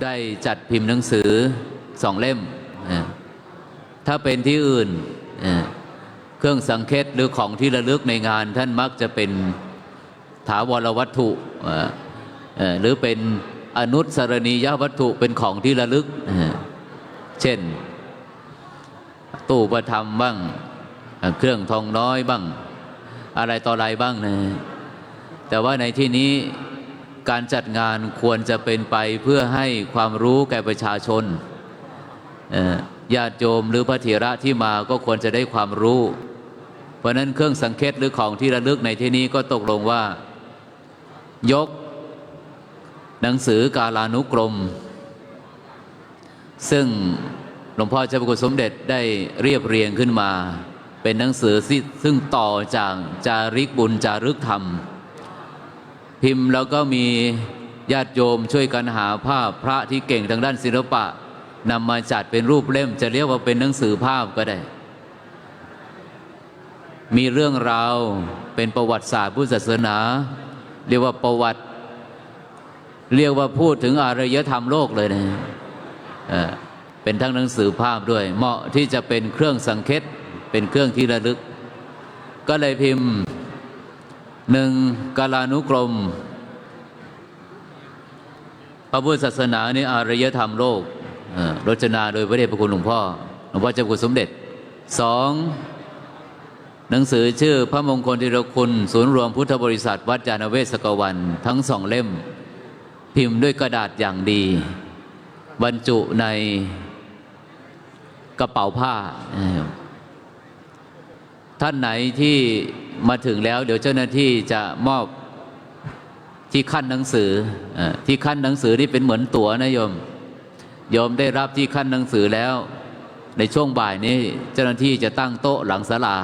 ได้จัดพิมพ์หนังสือ2 เล่มถ้าเป็นที่อื่นเครื่องสังเคราะห์หรือของที่ระลึกในงานท่านมักจะเป็นถาวรวัตถุหรือเป็นอนุสรณียวัตถุเป็นของที่ระลึกเช่นตู้ประทับบ้างเครื่องทองน้อยบ้างอะไรต่ออะไรบ้างนะแต่ว่าในที่นี้การจัดงานควรจะเป็นไปเพื่อให้ความรู้แก่ประชาชนญาติโยมหรือพระเถระที่มาก็ควรจะได้ความรู้เพราะนั้นเครื่องสังเคราะห์หรือของที่ระลึกในที่นี้ก็ตกลงว่ายกหนังสือกาลานุกรมซึ่งหลวงพ่อเจ้าพระคุณสมเด็จได้เรียบเรียงขึ้นมาเป็นหนังสือซึ่งต่อจากจาริกบุญจารึกธรรมพิมพ์แล้วก็มีญาติโยมช่วยกันหาภาพพระที่เก่งทางด้านศิลปะนำมาจัดเป็นรูปเล่มจะเรียกว่าเป็นหนังสือภาพก็ได้มีเรื่องราวเป็นประวัติศาสตร์พุทธศาสนาเรียกว่าประวัติเรียกว่าพูดถึงอารยธรรมโลกเลยนะเป็นทั้งหนังสือภาพด้วยเหมาะที่จะเป็นเครื่องสังเคราะห์เป็นเครื่องที่ระลึกก็เลยพิมพ์1กาลานุกรมพระพุทธศาสนาในอารยธรรมโลกรจนาโดยพระเดชพระคุณหลวงพ่อเจ้าพระคุณสมเด็จ2หนังสือชื่อพระมงคลธีรคุณศูนย์รวมพุทธบริษัทวัดยานเวศกวันทั้ง2 เล่มพิมพ์ด้วยกระดาษอย่างดีบรรจุในกระเป๋าผ้าท่านไหนที่มาถึงแล้วเดี๋ยวเจ้าหน้าที่จะมอบที่ขั้นหนังสือที่ขั้นหนังสือที่เป็นเหมือนตั๋วนะโยมได้รับที่ขั้นหนังสือแล้วในช่วงบ่ายนี้เจ้าหน้าที่จะตั้งโต๊ะหลังศาลา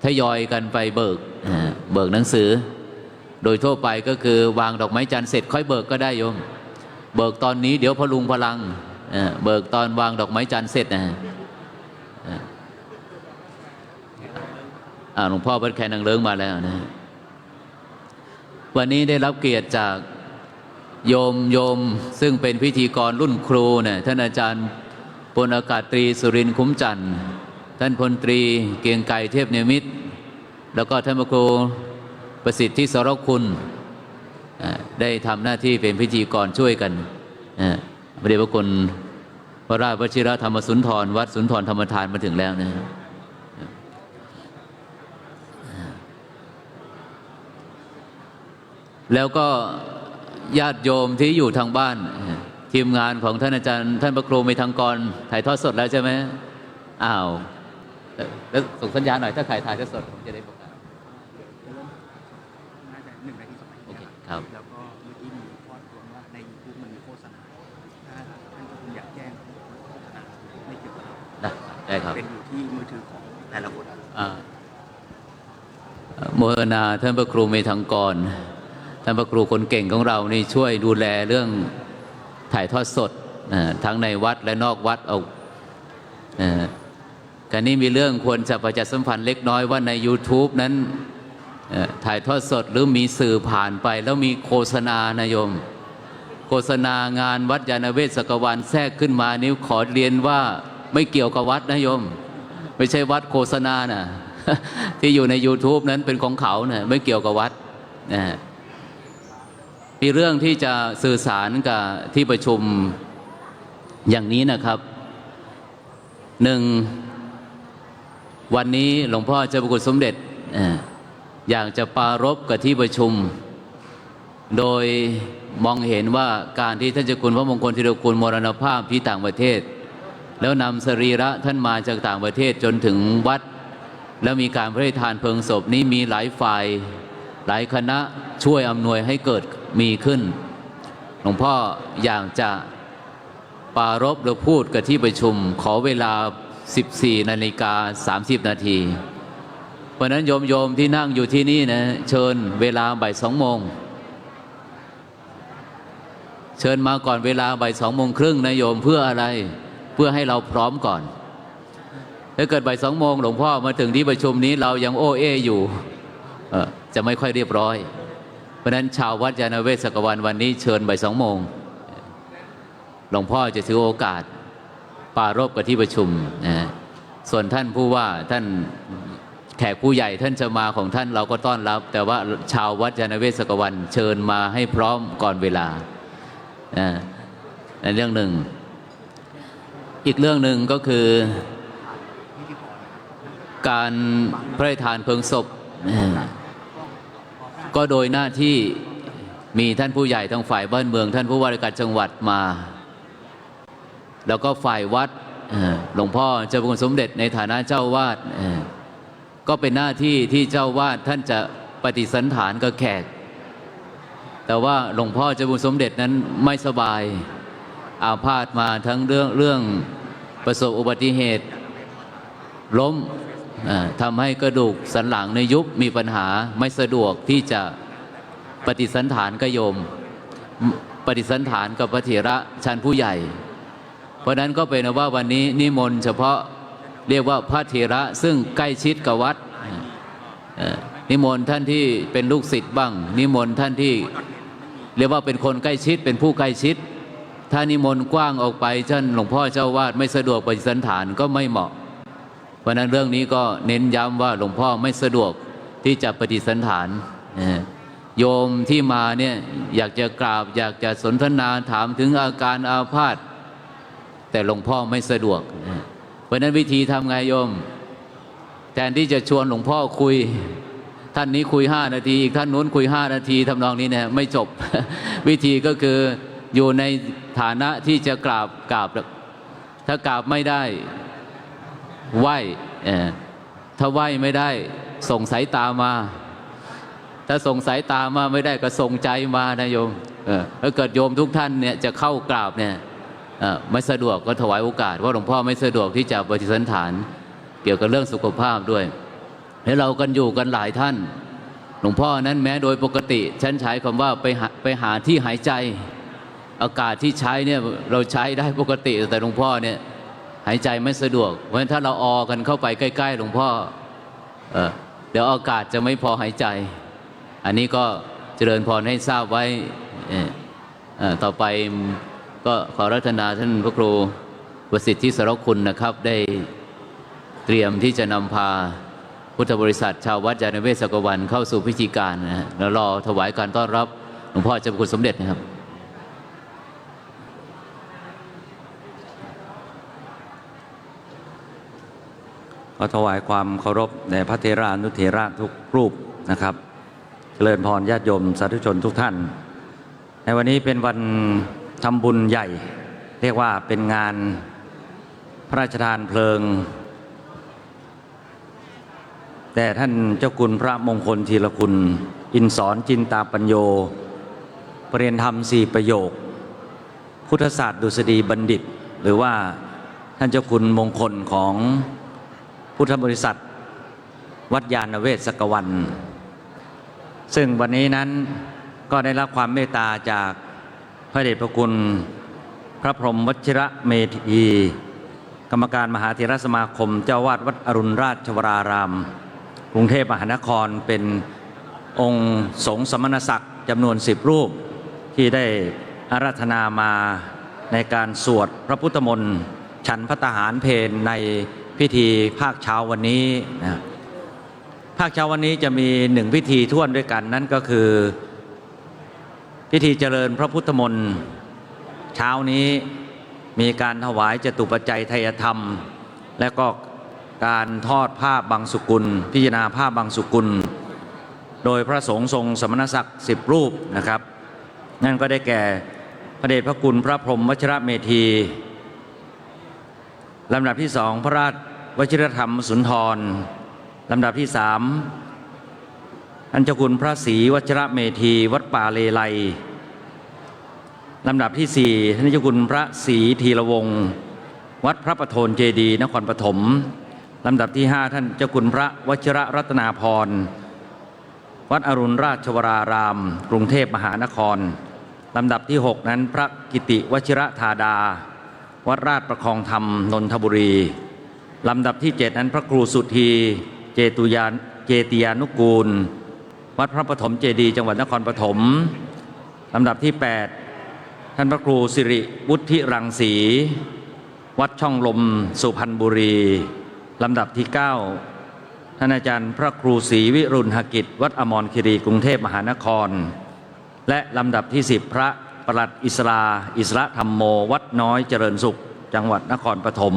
ทยอยกันไปเบิกหนังสือโดยทั่วไปก็คือวางดอกไม้จันทร์เสร็จค่อยเบิกก็ได้โยมเบิกตอนนี้เดี๋ยวพลุงพลังเบิกตอนวางดอกไม้จันทร์เสร็จนะหลวงพ่อวัดแคนนางเลิ้งมาแล้วนะวันนี้ได้รับเกียรติจากโยมซึ่งเป็นพิธีกรรุ่นครูเนี่ยท่านอาจารย์พลอากาศตรีสุรินทร์คุ้มจันทร์ท่านพลตรีเกียงไก่เทพเนมิตรแล้วก็ท่านพระครูประสิทธิสรคุณได้ทำหน้าที่เป็นพิธีกรช่วยกันพระเดชพระคุณพระราชวชิรธรรมสุนทรวัดสุนทรธรรมทานมาถึงแล้วนะแล้วก็ญาติโยมที่อยู่ทางบ้านทีมงานของท่านอาจารย์ท่านพระครูมีทางกรถ่ายทอดสดแล้วใช่ไหมแล้วส่งสัญญาณหน่อยถ้าถ่ายทอดสดผมจะได้ประกาศน่าจะ1 นาที 2 นาทีครับแล้วก็เมื่อกี้มีข้อตกลงว่าใน YouTube มันมีโฆษณาถ้าท่านคุณอยากแจ้งโฆษณาไม่เกี่ยวกับเราได้ครับเป็นอยู่ที่มือถือของแต่ละคนโมทนาท่านพระครูมีทางกรท่านพระครูคนเก่งของเรานี่ช่วยดูแลเรื่องถ่ายทอดสดทั้งในวัดและนอกวัดเอาการนี้มีเรื่องควรจะประชาสัมพันธ์เล็กน้อยว่าใน YouTube นั้นถ่ายทอดสดหรือมีสื่อผ่านไปแล้วมีโฆษณานะโยมโฆษณางานวัดยานเวศกวันแทรกขึ้นมานิ้วขอเรียนว่าไม่เกี่ยวกับวัดนะโยมไม่ใช่วัดโฆษณานะที่อยู่ใน YouTube นั้นเป็นของเขานะไม่เกี่ยวกับวัดมีเรื่องที่จะสื่อสารกับที่ประชุมอย่างนี้นะครับ 1. วันนี้หลวงพ่อเจ้าพระคุณสมเด็จอยากจะปรารภกับที่ประชุมโดยมองเห็นว่าการที่ท่านเจ้าคุณพระมงคลธีรคุณมรณภาพที่ต่างประเทศแล้วนำสรีระท่านมาจากต่างประเทศจนถึงวัดแล้วมีการพระราชทานเพลิงศพนี้มีหลายฝ่ายหลายคณะช่วยอำนวยให้เกิดมีขึ้นหลวงพ่ออยากจะปรารภหรือพูดกับที่ประชุมขอเวลา 14:30 นาทีเพราะนั้นโยมที่นั่งอยู่ที่นี่นะเชิญเวลาบ่าย 2 โมงเชิญมาก่อนเวลาบ่าย 2 โมงครึ่งนะโยมเพื่ออะไรเพื่อให้เราพร้อมก่อนถ้าเกิดบ่าย 2 โมงหลวงพ่อมาถึงที่ประชุมนี้เรายังโอ้เออยู่จะไม่ค่อยเรียบร้อย เพราะฉะนั้นชาววัดยานเวศกวันวันนี้เชิญบ่าย2 โมงหลวงพ่อจะถือโอกาสปรารภกับที่ประชุมนะส่วนท่านผู้ว่าท่านแขกผู้ใหญ่ท่านจะมาของท่านเราก็ต้อนรับ แต่ว่าชาววัดยานเวศกวันเชิญมาให้พร้อมก่อนเวลาในเรื่องหนึ่งอีกเรื่องหนึ่งก็คือการพระราชทานเพลิงศพก็โดยหน้าที่มีท่านผู้ใหญ่ทางฝ่ายบ้านเมืองท่านผู้ว่าราชการจังหวัดมาแล้วก็ฝ่ายวัดหลวงพ่อเจ้าคุณสมเด็จในฐานะเจ้าวาดก็เป็นหน้าที่ที่เจ้าวาดท่านจะปฏิสันถานกับแขกแต่ว่าหลวงพ่อเจ้าคุณสมเด็จนั้นไม่สบายอาพาธมาทั้งเรื่องประสบอุบัติเหตุล้มทำให้กระดูกสันหลังในยุบมีปัญหาไม่สะดวกที่จะปฏิสันถานกับโยมปฏิสันถานกับพระเถระชั้นผู้ใหญ่เพราะนั้นก็เป็นว่าวันนี้นิมนต์เฉพาะเรียกว่าพระเถระซึ่งใกล้ชิดกับวัดนิมนต์ท่านที่เป็นลูกศิษย์บ้างนิมนต์ท่านที่เรียกว่าเป็นคนใกล้ชิดเป็นผู้ใกล้ชิดถ้านิมนต์กว้างออกไปท่านหลวงพ่อเจ้าวาดไม่สะดวกปฏิสันถานก็ไม่เหมาะเพราะนั้นเรื่องนี้ก็เน้นย้ำว่าหลวงพ่อไม่สะดวกที่จะปฏิสันถานโยมที่มาเนี่ยอยากจะกราบอยากจะสนทนาถามถึงอาการอาพาธแต่หลวงพ่อไม่สะดวกเพราะนั้นวิธีทำไงโยมแทนที่จะชวนหลวงพ่อคุยท่านนี้คุย5 นาทีอีกท่านนู้นคุย5 นาทีทำนองนี้เนี่ยไม่จบ วิธีก็คืออยู่ในฐานะที่จะกราบถ้ากราบไม่ได้ไหว้ถ้าไหว้ไม่ได้ส่งสายตามาถ้าส่งสายตามาไม่ได้ก็ส่งใจมานะโยมถ้าเกิดโยมทุกท่านเนี่ยจะเข้ากราบเนี่ยไม่สะดวกก็ถวายโอกาสว่าหลวงพ่อไม่สะดวกที่จะปฏิสันถานเกี่ยวกับเรื่องสุขภาพด้วยแล้วเรากันอยู่กันหลายท่านหลวงพ่อนั้นแม้โดยปกติฉันใช้คำว่าไปหาที่หายใจอากาศที่ใช้เนี่ยเราใช้ได้ปกติแต่หลวงพ่อเนี่ยหายใจไม่สะดวกเพราะฉะนั้นถ้าเราออกันเข้าไปใกล้ๆหลวงพ่อเดี๋ยวอากาศจะไม่พอหายใจอันนี้ก็เจริญพรให้ทราบไว้ต่อไปก็ขอรัตนาท่านพระครูประสิทธิสรคุณนะครับได้เตรียมที่จะนำพาพุทธบริษัทชาววัดยานเวศกวันเข้าสู่พิธีการนะแล้วรอถวายการต้อนรับหลวงพ่อเจ้าคุณสมเด็จนะครับขอถวายความเคารพแด่พระเถรานุเถระทุกรูปนะครับเจริญพรญาติโยมสาธุชนทุกท่านในวันนี้เป็นวันทำบุญใหญ่เรียกว่าเป็นงานพระราชทานเพลิงแต่ท่านเจ้าคุณพระมงคลธีรคุณอินสรจินตาปัญโยปรริยนธรรม4 ประโยคพุทธศาสตร์ดุษฎีบัณฑิตหรือว่าท่านเจ้าคุณมงคลของพุทธบริษัทวัดยานเวศกวันซึ่งวันนี้นั้นก็ได้รับความเมตตาจากพระเดชพระคุณพระพรหมวชิระเมธีกรรมการมหาเถรสมาคมเจ้าวาดวัดอรุณราชวรารามกรุงเทพมหานครเป็นองค์สงฆ์สมณศักดิ์จำนวน10 รูปที่ได้อาราธนามาในการสวดพระพุทธมนต์ฉันพระทหารเพลในพิธีภาคเช้าวันนี้นะภาคเช้าวันนี้จะมี1 พิธีท่วนด้วยกันนั่นก็คือพิธีเจริญพระพุทธมนต์เช้านี้มีการถวายจตุปัจจัยไทยธรรมและก็การทอดผ้าบังสุกุลพิจารณาผ้าบังสุกุลโดยพระสงฆ์ทรงสมณศักดิ์10 รูปนะครับนั่นก็ได้แก่พระเดชพระคุณพระพรหมวชิระเมธีลำดับที่2พระราชวชิรธรรมสุนทรลำดับที่3ท่านเจ้าคุณพระศรีวชิระเมธีวัดป่าเลไลลำดับที่4ท่านเจ้าคุณพระศรีธีรวงศ์วัดพระประโทนเจดีย์นครปฐมลำดับที่5ท่านเจ้าคุณพระวชิระรัตนาพรวัดอรุณราชวรารามกรุงเทพมหานครลำดับที่6นั้นพระกิติวชิระธาดาวัดราชประคองธรรมนนทบุรีลำดับที่7นั้นพระครูสุธีเจติยานุกูล วัดพระปฐมเจดีย์จังหวัดนครปฐมลำดับที่ 8 ท่านพระครูสิริวุฒิรังสีวัดช่องลมสุพรรณบุรีลำดับที่ 9 ท่านอาจารย์พระครูศรีวิรุณหกิจวัดอมรคีรีกรุงเทพมหานครและลำดับที่ 10 พระประหลัดอิสระธรรมโมวัดน้อยเจริญสุขจังหวัดนครปฐม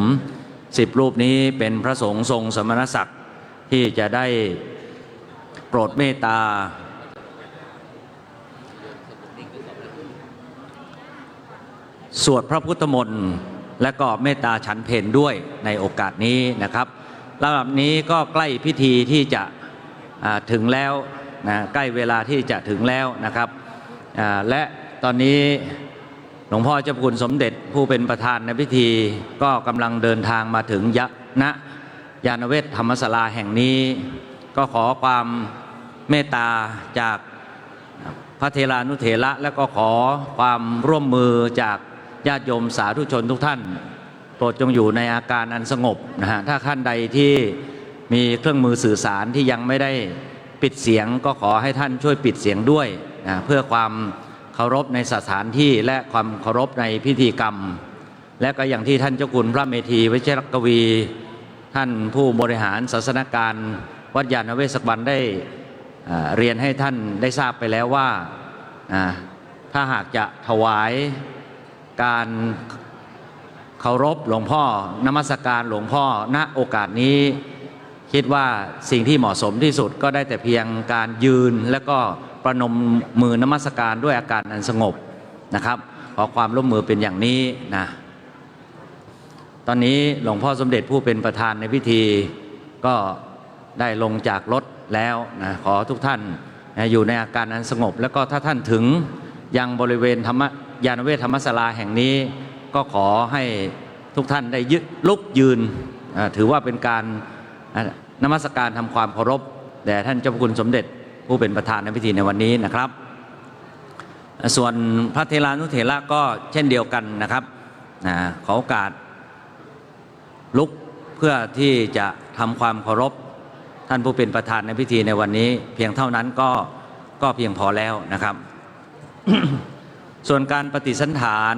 10 รูปนี้เป็นพระสงฆ์ทรงสมณศักดิ์ที่จะได้โปรดเมตตาสวดพระพุทธมนต์และก็เมตตาฉันเพลด้วยในโอกาสนี้นะครับลำดับนี้ก็ใกล้พิธีที่จะถึงแล้วนะใกล้เวลาที่จะถึงแล้วนะครับและตอนนี้หลวงพ่อเจ้าพระคุณสมเด็จผู้เป็นประธานในพิธีก็กำลังเดินทางมาถึงณยานเวทธรรมศาลาแห่งนี้ก็ขอความเมตตาจากพระเถรานุเถระและก็ขอความร่วมมือจากญาติโยมสาธุชนทุกท่านโปรดจงอยู่ในอาการอันสงบนะฮะถ้าท่านใดที่มีเครื่องมือสื่อสารที่ยังไม่ได้ปิดเสียงก็ขอให้ท่านช่วยปิดเสียงด้วยนะเพื่อความเคารพในสถานที่และความเคารพในพิธีกรรมและก็อย่างที่ท่านเจ้าคุณพระเมธีวชิรกวี ท่านผู้บริหารศาสนการวัดยานเวศกวันได้เรียนให้ท่านได้ทราบไปแล้วว่าถ้าหากจะถวายการเคารพหลวงพ่อนมัสการหลวงพ่อณโอกาสนี้คิดว่าสิ่งที่เหมาะสมที่สุดก็ได้แต่เพียงการยืนและก็ประนมมือนมัสการด้วยอาการอันสงบนะครับขอความร่วมมือเป็นอย่างนี้นะตอนนี้หลวงพ่อสมเด็จผู้เป็นประธานในพิธีก็ได้ลงจากรถแล้วนะขอทุกท่านอยู่ในอาการอันสงบแล้วก็ถ้าท่านถึงยังบริเวณยานเวทธรรมศาลาแห่งนี้ก็ขอให้ทุกท่านได้ลุกยืนถือว่าเป็นการนมัสการทำความเคารพแด่ท่านเจ้าพระคุณสมเด็จผู้เป็นประธานในพิธีในวันนี้นะครับส่วนพระเถรานุเถระก็เช่นเดียวกันนะครับขอโอกาสลุกเพื่อที่จะทำความเคารพท่านผู้เป็นประธานในพิธีในวันนี้เพียงเท่านั้นก็เพียงพอแล้วนะครับ ส่วนการปฏิสันถาน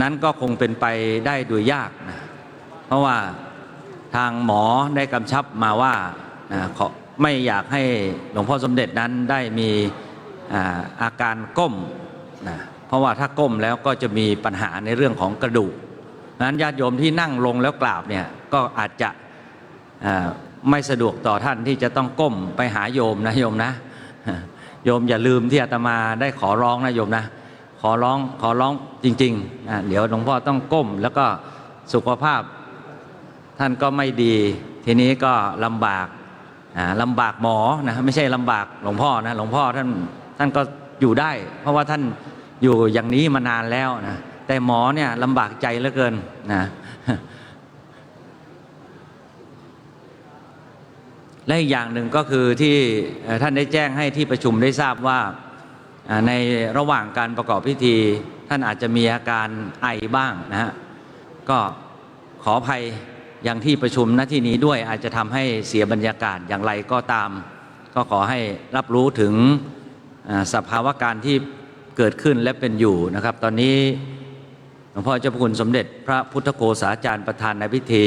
นั้นก็คงเป็นไปได้โดยยากนะเพราะว่าทางหมอได้กำชับมาว่าไม่อยากให้หลวงพ่อสมเด็จนั้นได้มีอาการก้มนะเพราะว่าถ้าก้มแล้วก็จะมีปัญหาในเรื่องของกระดูกนั้นญาติโยมที่นั่งลงแล้วกราบเนี่ยก็อาจจะไม่สะดวกต่อท่านที่จะต้องก้มไปหาโยมนะโยมนะโยมอย่าลืมที่อาตมาได้ขอร้องนะโยมนะขอร้องจริงๆเดี๋ยวหลวงพ่อต้องก้มแล้วก็สุขภาพท่านก็ไม่ดีทีนี้ก็ลำบากหมอนะไม่ใช่ลำบากหลวงพ่อนะหลวงพ่อท่านก็อยู่ได้เพราะว่าท่านอยู่อย่างนี้มานานแล้วนะแต่หมอเนี่ยลำบากใจเหลือเกินนะและอีกอย่างหนึ่งก็คือที่ท่านได้แจ้งให้ที่ประชุมได้ทราบว่าในระหว่างการประกอบพิธีท่านอาจจะมีอาการไอบ้างนะฮะก็ขออภัยอย่างที่ประชุมณที่นี้ด้วยอาจจะทำให้เสียบรรยากาศอย่างไรก็ตามก็ขอให้รับรู้ถึงสภาวะการที่เกิดขึ้นและเป็นอยู่นะครับตอนนี้หลวงพ่อเจ้าพระคุณสมเด็จพระพุทธโฆษาจารย์ประธานในพิธี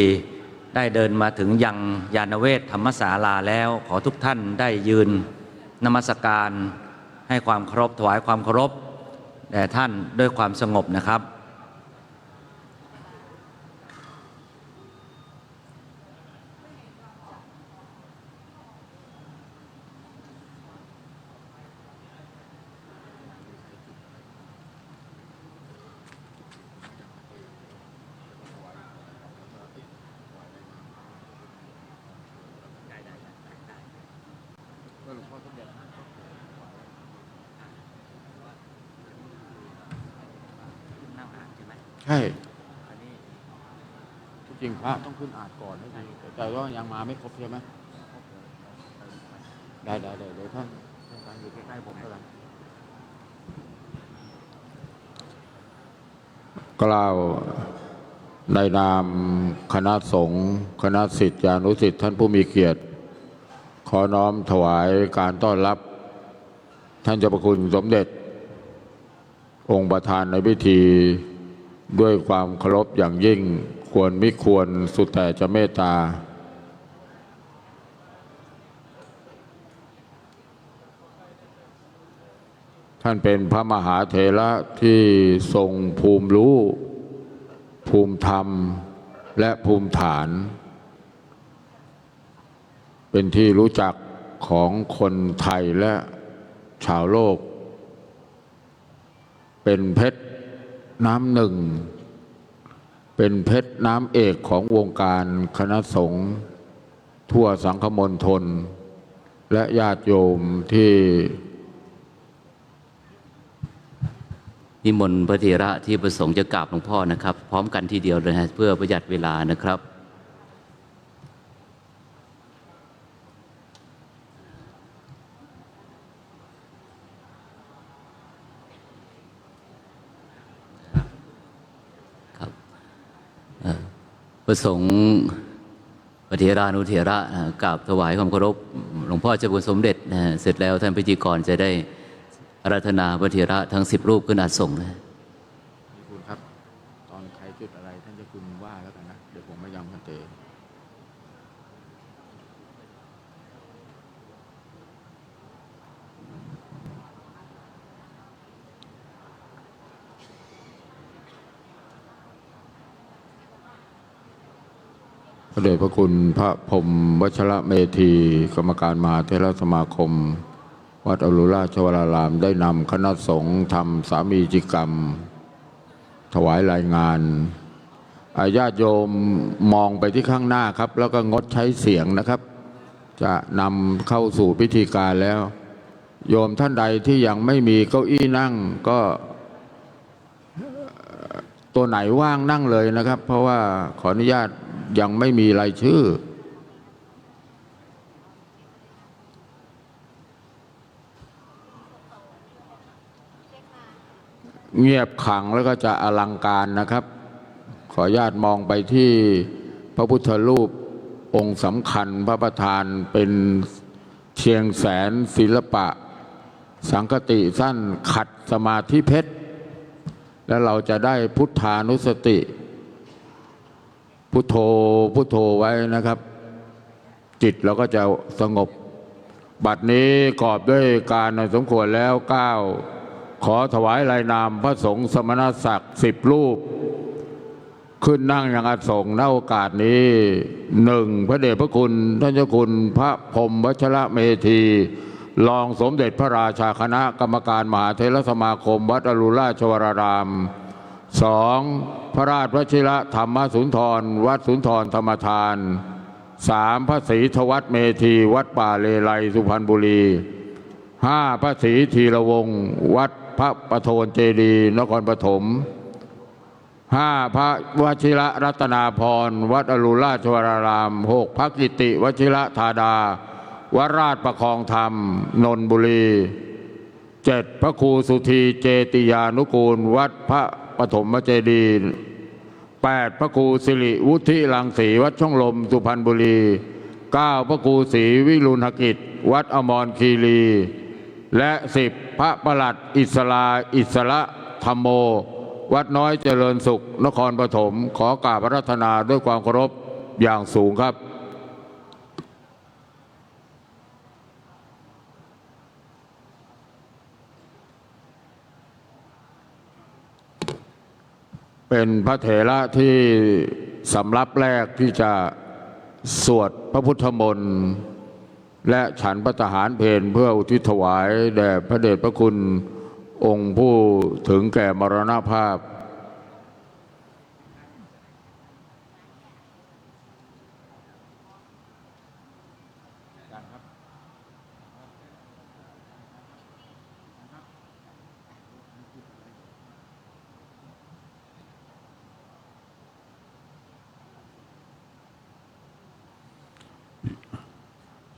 ได้เดินมาถึงยังยานเวทธรรมศาลาแล้วขอทุกท่านได้ยืนนมัสการให้ความเคารพถวายความเคารพแด่ท่านด้วยความสงบนะครับใช่จริงพระต้องขึ้นอาจก่อนให้ดีแต่ว่ายังมาไม่ครบใช่ไหมได้เดี๋ยวท่านอยู่ใกล้ๆผมก็ได้กล่าวในนามคณะสงฆ์คณะศิษยานุศิษย์ท่านผู้มีเกียรติขอ อน้อมถวายการต้อนรับท่านเจ้าพระคุณสมเด็จ องค์ประธานในพิธีด้วยความเคารพอย่างยิ่งควรมิควรสุดแต่จะเมตตาท่านเป็นพระมหาเถระที่ทรงภูมิรู้ ภูมิธรรมและภูมิฐาน เป็นที่รู้จักของคนไทยและชาวโลก เป็นเพชรน้ำหนึ่ง เป็นเพชรน้ำเอกของวงการคณะสงฆ์ทั่วสังคมณฑลและญาติโยมที่นิมนต์พระเถระที่ประสงค์จะกราบหลวงพ่อนะครับ พร้อมกันทีเดียวเลยนะเพื่อประหยัดเวลานะครับครับประสงค์พระเถรานุเถระกราบถวายความเคารพหลวงพ่อเจ้าคุณสมเด็จเสร็จแล้วท่านพิธีกรจะได้อาราธนาพระเถระทั้ง10 รูปขึ้นอาสงฆ์นะคุณครับตอนใครจุดอะไรท่านเจ้าคุณว่าแล้วกันนะเดี๋ยวผมไม่ยอมกันเตะพระเดชพระคุณพระพรหมวชระเมธีกรรมการมหาเถรสมาคมวัดอรุณราชวรารามได้นำคณะสงฆ์ทำสามีจิกรรมถวายรายงานญาติโยมมองไปที่ข้างหน้าครับแล้วก็งดใช้เสียงนะครับจะนำเข้าสู่พิธีการแล้วโยมท่านใดที่ยังไม่มีเก้าอี้นั่งก็ตัวไหนว่างนั่งเลยนะครับเพราะว่าขออนุญาตยังไม่มีรายชื่อเงียบขลังแล้วก็จะอลังการนะครับขออนุญาตมองไปที่พระพุทธรูปองค์สำคัญพระประธานเป็นเชียงแสนศิลปะสังคติสั้นขัดสมาธิเพชรแล้วเราจะได้พุทธานุสติพุทโธพุทโธไว้นะครับจิตเราก็จะสงบบัดนี้กอบด้วยการสมควรแล้ว9ขอถวายรายนามพระสงฆ์สมณศักดิ์10 รูปขึ้นนั่งอย่างอาสงฆ์ณโอกาสนี้1พระเดชพระคุณท่านเจ้าคุณพระพรหมวชระเมธีรองสมเด็จพระราชาคณะกรรมการมหาเถรสมาคมวัดอรุณราชวราราม2พระราชวชิระธรรมสุนทรวัดสุนทรธรรมทาน3พระศรีทวัฒน์เมธีวัดป่าเลไลสุพรรณบุรี5พระศรีธีรวงศ์วัดพระประโทนเจดีย์นครปฐม5พระวชิระรัตนาพรวัดอรุณราชวราราม6พระกิติวชิระธาดาวัดราชประคองธรรมนนทบุรี7พระครูสุธีเจติยานุกูลวัดพระปฐมเจดีย์8พระครูสิริวุฒิรังสีวัดช่องลมสุพรรณบุรี9พระครูศรีวิรุณหกิจวัดอมรคีรีและ10พระประหลัดอิสระธรรมโมวัดน้อยเจริญสุขนครปฐมขอกราบอาราธนาด้วยความเคารพอย่างสูงครับเป็นพระเถระที่สำรับแรกที่จะสวดพระพุทธมนต์และฉันพระทหารเพลเพื่ออุทิศถวายแด่พระเดชพระคุณองค์ผู้ถึงแก่มรณภาพ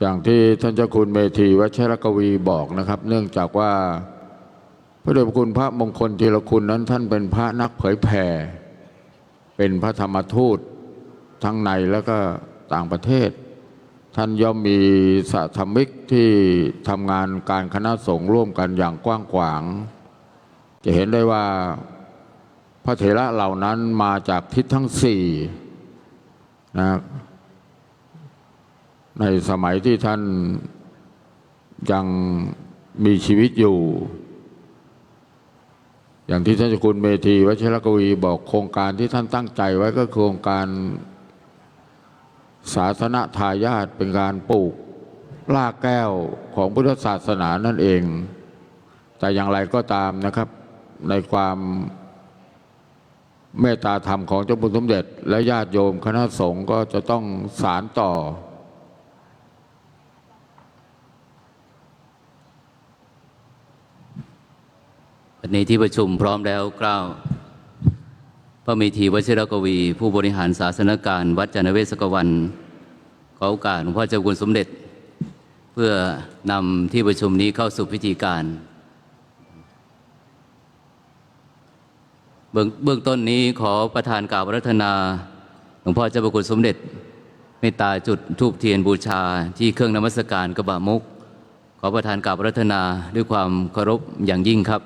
อย่างที่ท่านเจ้าคุณเมธีวชิรกวีบอกนะครับเนื่องจากว่าพระเดชพระคุณพระมงคลธีรคุณนั้นท่านเป็นพระนักเผยแผ่เป็นพระธรรมทูตทั้งในและก็ต่างประเทศ ท่านย่อมมีสัธรรมิกที่ทำงานการคณะสงฆ์ร่วมกันอย่างกว้างขวาง จะเห็นได้ว่าพระเถระเหล่านั้นมาจากทิศทั้งสี่นะในสมัยที่ท่านยังมีชีวิตอยู่ อย่างที่ท่านเจ้าคุณเมธีวชิรกวีบอกโครงการที่ท่านตั้งใจไว้ก็โครงการศาสนทายาทเป็นการปลูกรากแก้วของพุทธศาสนานั่นเอง แต่อย่างไรก็ตามนะครับในความเมตตาธรรมของเจ้าคุณสมเด็จและญาติโยมคณะสงฆ์ก็จะต้องสานต่อวันนี้ที่ประชุมพร้อมแล้วกล่าวพระเมธีวชิรกวี ผู้บริหารศาสนการวัดจานเวศกวันขอโอกาสหลวงพ่อเจ้าคุณสมเด็จ เพื่อนำที่ประชุมนี้เข้าสู่พิธีการเบื้องต้นนี้ขอประธานกล่าวอาราธนาหลวงพ่อเจ้าคุณสมเด็จเมตตาจุดธูปเทียนบูชาที่เครื่องนมัสการกระบะมุกขอประธานกล่าวอาราธนาด้วยความเคารพอย่างยิ่งครับ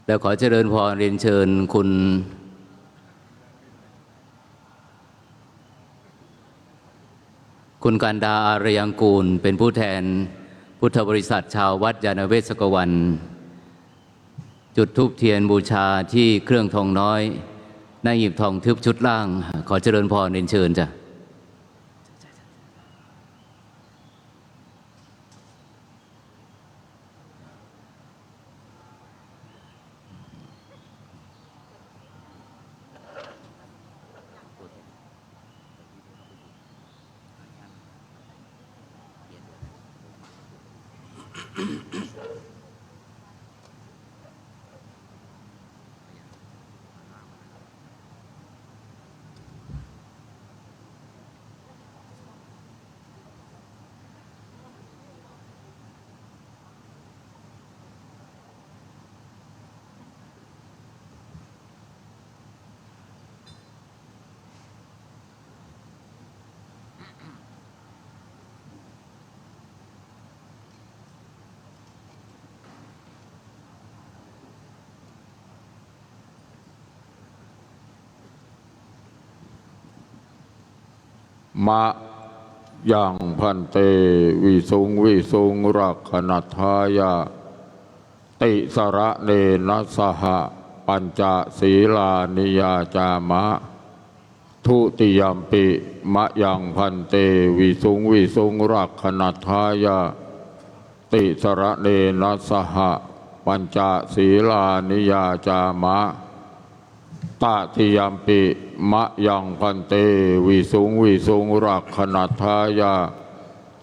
แล้วขอเจริญพรเรียนเชิญคุณการดาอารยังกูลเป็นผู้แทนพุทธบริษัทชาววัดยานเวศกวันจุดธูปเทียนบูชาที่เครื่องทองน้อยหน้าหยิบทองทึบชุดล่างขอเจริญพรเรียนเชิญจ้ะมะยังพันเตวิสุงรักขณทายาติสระเนนะสหปัญจศีลานิยาจามะทุติยมปิมะยังพันเตวิสุงรักขณทายาติสระเนนะสหปัญจศีลานิยาจามะตติยมปิมะยังพันเตวิสุงรักขณทายา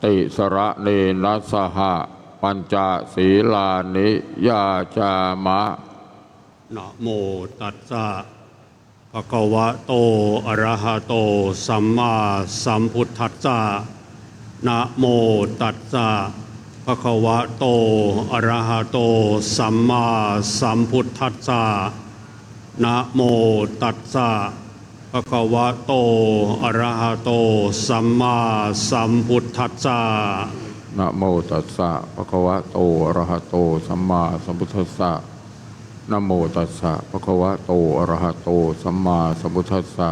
ติสระเนนะสหปัญจศีลานิยาจามะนะโมตัสสะภะคะวะโตอะระหะโตสัมมาสัมพุทธัสสะนะโมตัสสะภะคะวะโตอะระหะโตสัมมาสัมพุทธัสสะนะโมตัสสะภะคะวะโตอะระหะโตสัมมาสัมพุทธัสสะนะโมตัสสะภะคะวะโตอะระหะโตสัมมาสัมพุทธัสสะนะโมตัสสะภะคะวะโตอะระหะโตสัมมาสัมพุทธัสสะ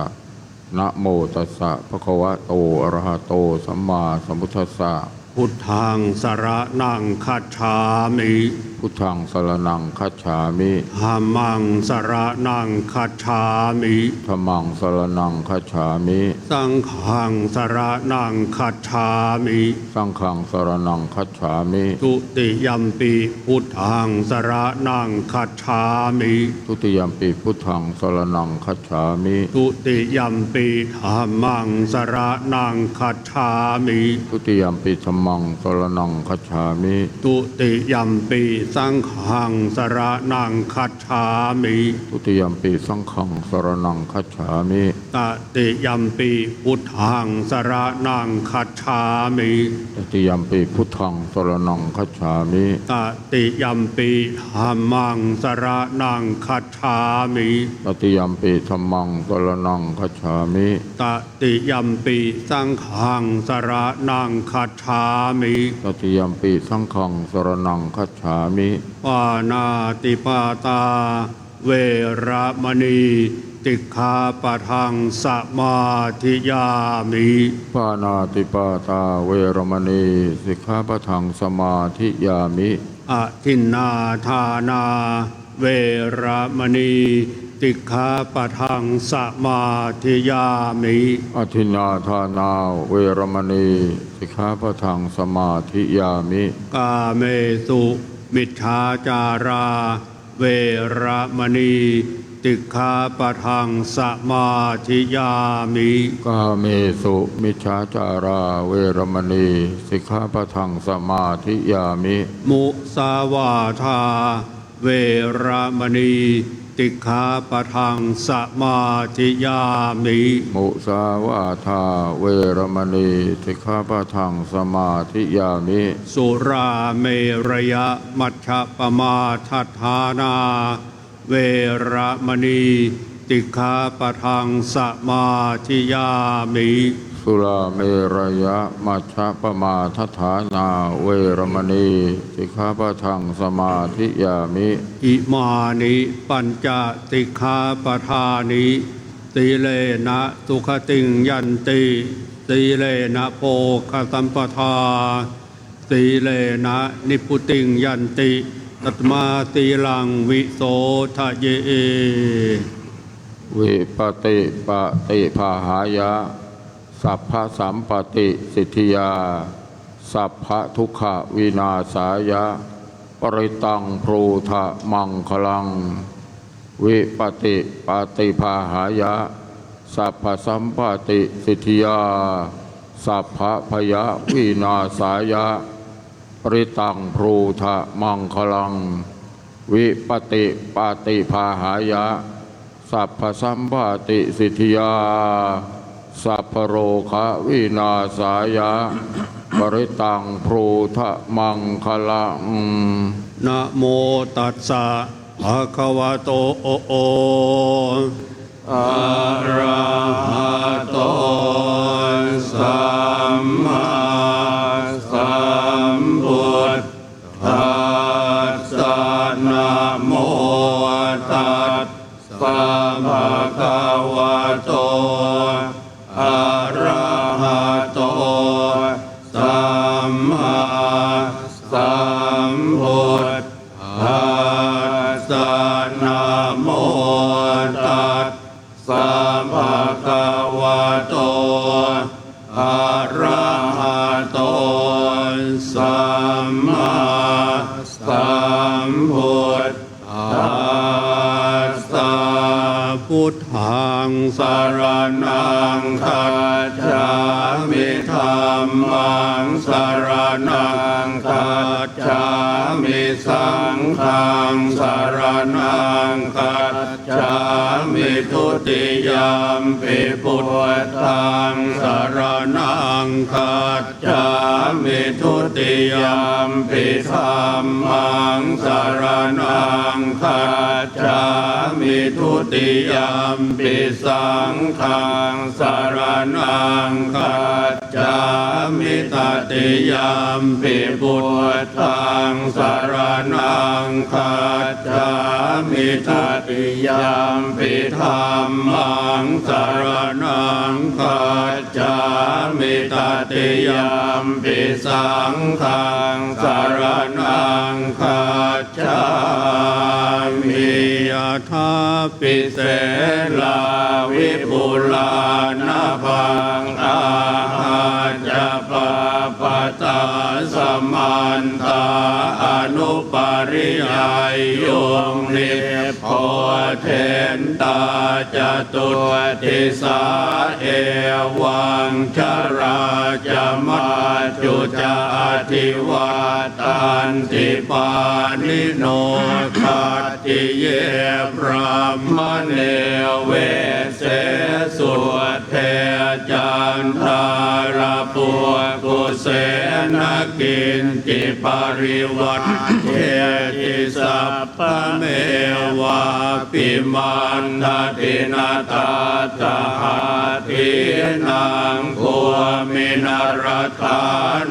นะโมตัสสะภะคะวะโตอะระหะโตสัมมาสัมพุทธัสสะพุทธังสรณังคัจฉามิพุทธังสรณังคัจฉามิธัมมังสรณังคัจฉามิธัมมังสรณังคัจฉามิสังฆังสรณังคัจฉามิสังฆังสรณังคัจฉามิทุติยัมปิพุทธังสรณังคัจฉามิทุติยัมปิพุทธังสรณังคัจฉามิทุติยัมปิธัมมังสรณังคัจฉามิทุติยัมปิธัม มังสรณังคัจฉามิ ตุติยัมปิสังฆังสรณังคัจฉามิ ทุติยมปีสังฆังสรณังคัจฉามิ ตติยัมปิพุทธังสรณังคัจฉามิ ตติยมปีพุทธังสรณังคัจฉามิ ตติยัมปิธัมมังสรณังคัจฉามิ ตติยมปีธัมมังสรณังคัจฉามิ ตติยัมปิสังฆังสรณังคัจฉามิ ตติยมปีสังฆังสรณังคัจฉามิ ปานาติปาตา เวระมณีติฆาปะทังสมาธิยามิ ปานาติปาตาเวรมณีสิกขาปะทังสมาธิยามิ อทินนาทานา เวระมณีติฆาปะทังสมาธิยามิ อธินนาทานาเวรมณีสิกขาปะทังสมาธิยามิ กาเมสุมิจฉาจารา เวระมณีติฆาปะทังสมาธิยามิ กาเมสุมิจฉาจาราเวรมณีสิกขาปะทังสมาธิยามิ มุสาวาทา เวระมณีติฆาปะทังสมาธิยามิ มุสาวาทาเวรมณีสิกขาปะทังสมาธิยามิ สุราเมรยะมัชฌะปมาทัฏฐานา เวระมณีติฆาปะทังสมาธิยามิ สุราเมรยะมัชฌะปมาทัฏฐานาเวรมณีสิกขาปะทังสมาธิยามิ อิมานิปัญจสิกขาปทานิสีเลนะสุขติงยันติสีเลนะโภคสัมปทาสีเลนะนิพุติงยันติตัตมาสีลังวิโสทะเย วิปติปฏิภาหายะสัพพสัมปติสิทธิยาสัพพทุกขวินาศายะปริตังพรูทะมังคลังวิปติปฏิภาหายะสัพพสัมปติสิทธิยาสัพพพยวินาศายะปริตังพรูทะมังคลังวิปติปฏิภาหายะสัพพสัมปติสิทธิยาสัพพโรคะวินาศายะปริตังพรูทะมังคลัง นะโมตัสสะภะคะวะโตอะระหะโตสัมมาสัมพุทธัสสะนะโมตัสสะภะคะวะโตอะระหะโตสัมมาสัมพุทธัสสะนะโมตัสสะภะคะวะโตอะระหะโตสัมมาสัมพุทธัสสะพุทธังสรณังคัจฉามิธัมมังสรณังคัจฉามิสังฆังสรณังคัจฉามิทุติยมปิพุทธังสรณังคัจฉามิทุติยมปิธัมมังสรณังคัจฉามิทุติยมปิสังฆังสรณังคัจฉามิตติยมปิพุทธังสรณังคัจฉามิตติยมปิธัมมังสรณังคัจฉามิตติยมปิสังฆังสรณังคัจฉามิยถาปิเสลาวิปุลานาภังอาหาจะปะปะตาสมันตาอนุปริยายโยงนิพพ เทนตาจตุติสาเอวังชราจามาจุจาทิวาตันติปานิโนคัตติเยพระมเนเวเสสุเทจันทาราปุกุเสนกินจิปริวัตเทติสัพพเมวะปิมันทตินาตาตาทินังโคมินารธา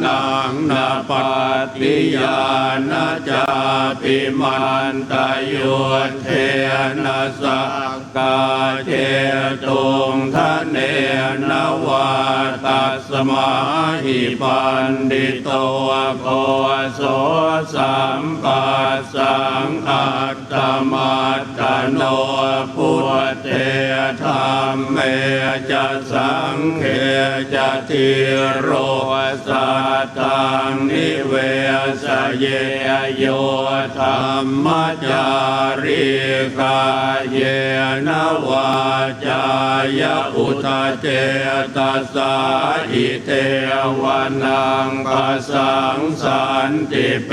นังนาปติยานาจาปิมันตโยเทนะสักกาเจตุงทะเนนวาตัสมาหิปันดิโตโกโสสัมปัสสังอัตตมัตตโนพุทเทธรรมเมจะสังเขจะทิโรสัตตังนิเวสเยโยธรรมจาริกาเยนวาจายอุตเจตสาหิเทวนังปัสสังสันติเป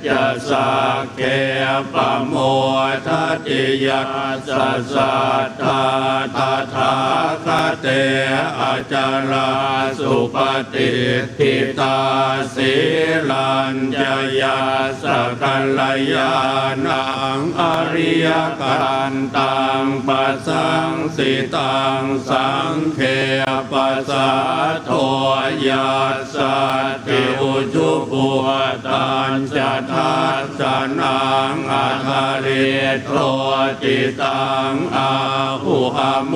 จะสักเกปโมทัติยัสสะตาตถาคเตอจาราสุปฏิทิตาสีลัญจยาสกัลยานังอริยกันตังปัสสังสิตังสังเขปัสสะโทยัสสะติอุจุปุตัญจะทัสสนังอาคาริโตจิตังอาหุหโม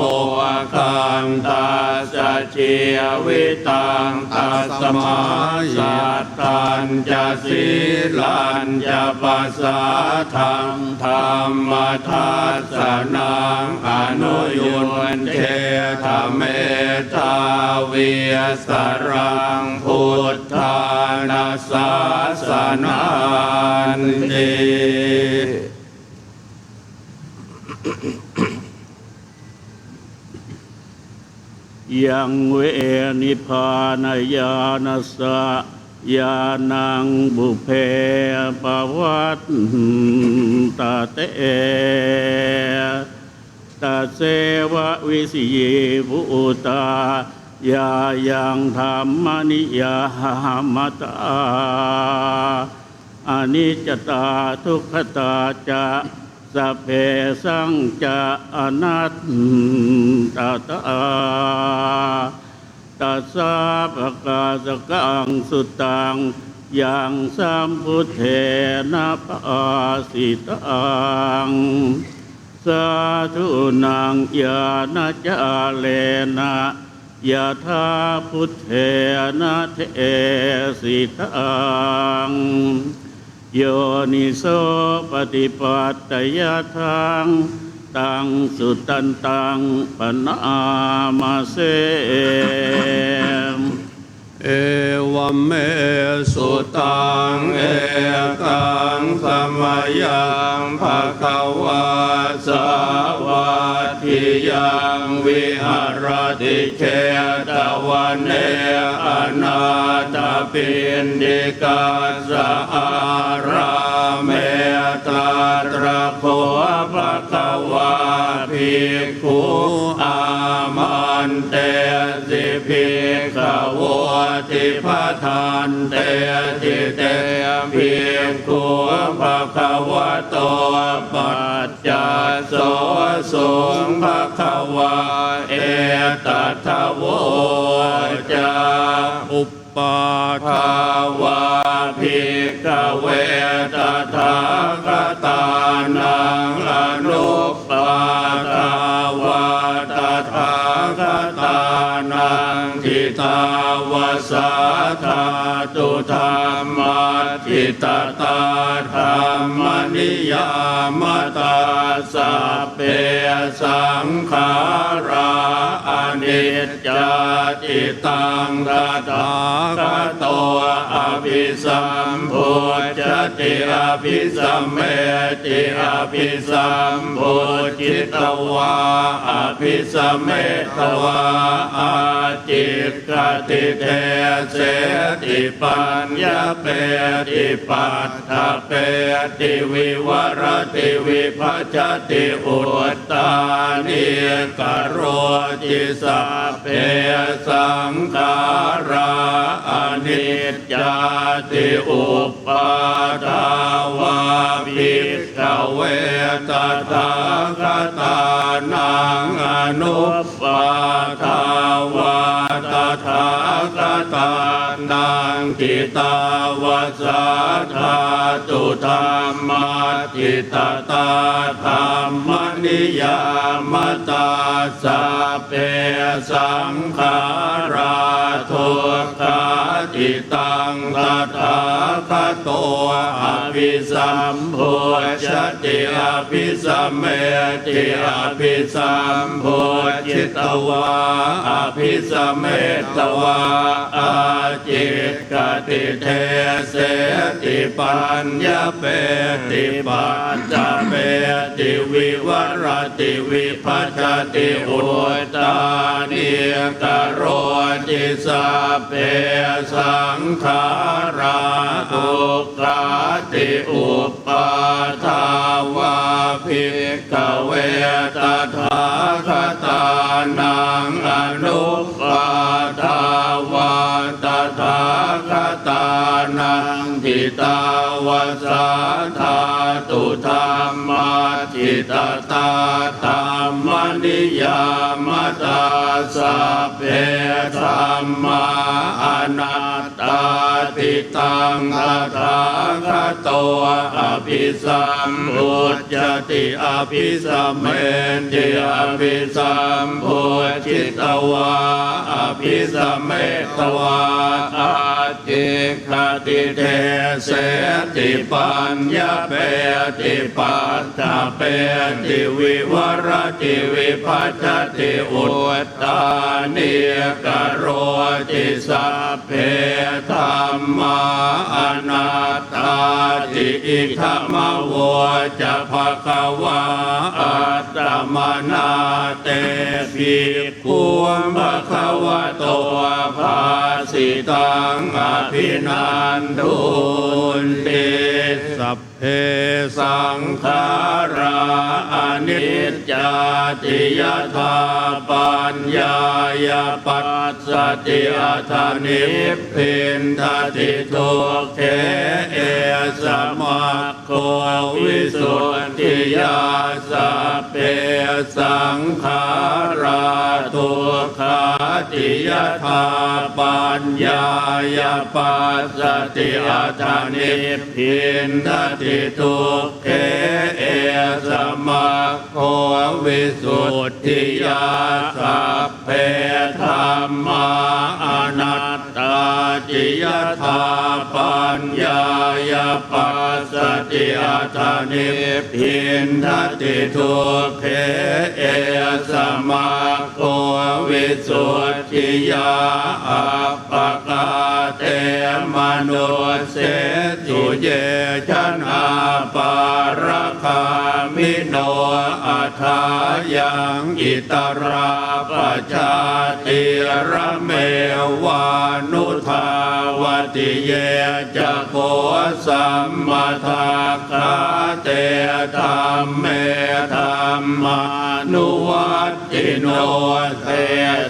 คังตัสเชียวิตังตัสมาสัตตัญจะสีลัญจะปัสสะทังธรรมทัสสนังอนุยุนเทธเมตาวิสรังพุทธานาสาสนันติยังเวนิพพานญาณัสสะญาณังบุเพปวัตตาเตตาเสวะวิสิเยภูตายายังธรรมนิยามตาอนิจจตาทุกขตาจะสัพเพสังจะอนัตตตาตัสสะภะคะสะกังสุตังยังสัมพุทเทนะปาสิตังสาธุนังญาณจาเลนะยะถาพุทเทนะเทสิตังโยนิโสปฏิปัตตยทังตังสุตันตังปนามาเสเอวเมสุตังเอกังสมัยยังภะคะวะสาวะทิยังวิหารติเชตวันเนอนาถปิณฑิกาสอาราเมตตระโคภะคะวะภิกขุอามันเตสิภิกขวติภะทันเตติเตภิกขุภะคะวะโตปัจจโสสงภะคะวะเอตัทธโวจาอุปปาทาวาภิกขเวตถาคตานังอนุปปาทาวาตถาคตานังทิตาวาสาธาตุธรรมทิตตาธรรมนิยามตาสัพเพสังขาราอนิจจาจิตังตถาคตโตอ ภิสัมพุจติอภิสัมเมติอภิสัมพุจิตวาอภิสัมเมตวาอาจิตกติเทเสติปัญญาเปติปัฏฐเปติวิวรติวิภัจติอุตตานิกโรจิสัพเพสังขาราอนิจจาติอุปาทาวาภิกขเวตถาคตานังอนุปาทาวาตถาคตานังทิตาวาสาธาตุธรรมทิตตาธรรมนิยามตาสัพเพสังขาราทุกขาติตังตถาคตโตอภิสัมพุชติอภิสัมเมติอภิสัมพุจิตวาอภิสัมเมตวาอาจิตกติเทเสติปัญญาเปติปัจจเปติวิวรติวิภัจติอุตตานิกโรจิสัพเพสังขาราทุกขาติอุปาทาวาภิกขเวตถาคตานังอนุปาทาวาตถาคตานังทิตาวาสาธาตุธรรมทิตตาธรรมนิยามตาสัพเพธัมมาอนัตตาติตังตถาคตโตอภิสัมพุจติอภิสัมเมติอภิสัมพุจิตวาอภิสัมเมตวาอาจิกติเทเสติปัญญาเปติปัฏฐเปติวิวรติวิภัจติอุตตานิกโรจิสัพเพธัมมาอนัตตาติอิทัมโวจะภควาอัตตมนาเตภิกขุภควโตภาสิตังอภินันทุนติสัพเพสังขาราอนิจจาติยถาปัญญายปัสสติอัฏฐานิพพินทติทุกเขเอสมัคโควิสุทธิยาสัพเพสังขาราทุกขาติยถาปัญญายปัสสติอัฏฐานิพพินทติทุกเขเอสมัคโควิสุทธิยาสัพเพธัมมาอนัตตาติยถาปัญญายปัสสติอัฏฐานิพพินทติทุกเขเอสมัคโควิสุทธิยาอัปปกาเตมนุเสตุเยชนะปารคามิโนอัฏฐายังอิตราปชาติระเมวานุทาวติเยจะโคสัมมาทาคาเตธัมเมธัมมานุวัตติโนเท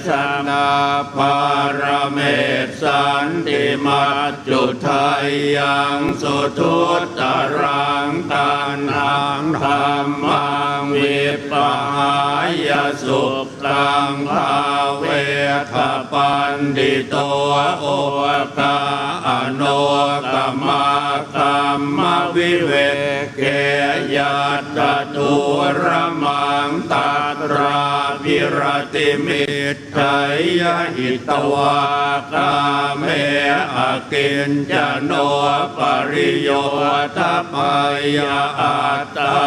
ศนาภารเมตสันติมัจจุทัยยังสุทุตตรังตันหังธรรมังวิปหายสุขังภาเวทปันดิโตโอกาอโนกมากรรมวิเวเกยัตตุระมังตัตราภิรติมิตไถยหิตวากาเมอกินจโนปริโยทปายาอัตตา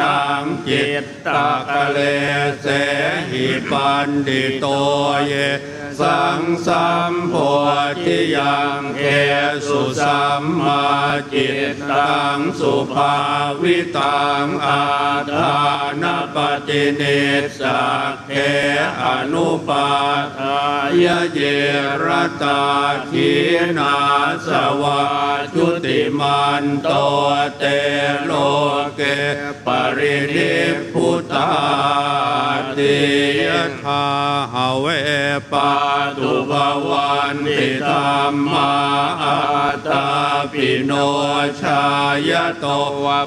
นังจิตตะกะเลเสหิปันดิโตเย สังสัมโพธิยังเขสุสัมมาจิตตังสุภาวิตังอาทานปฏิเนสะเขอนุปาทายเยรตาขีนาสวาจุติมันโตเตโลเกปรินิพพุตาติยถาหาเวปาตุภวันติธรรมาอาตาปิโนชายโต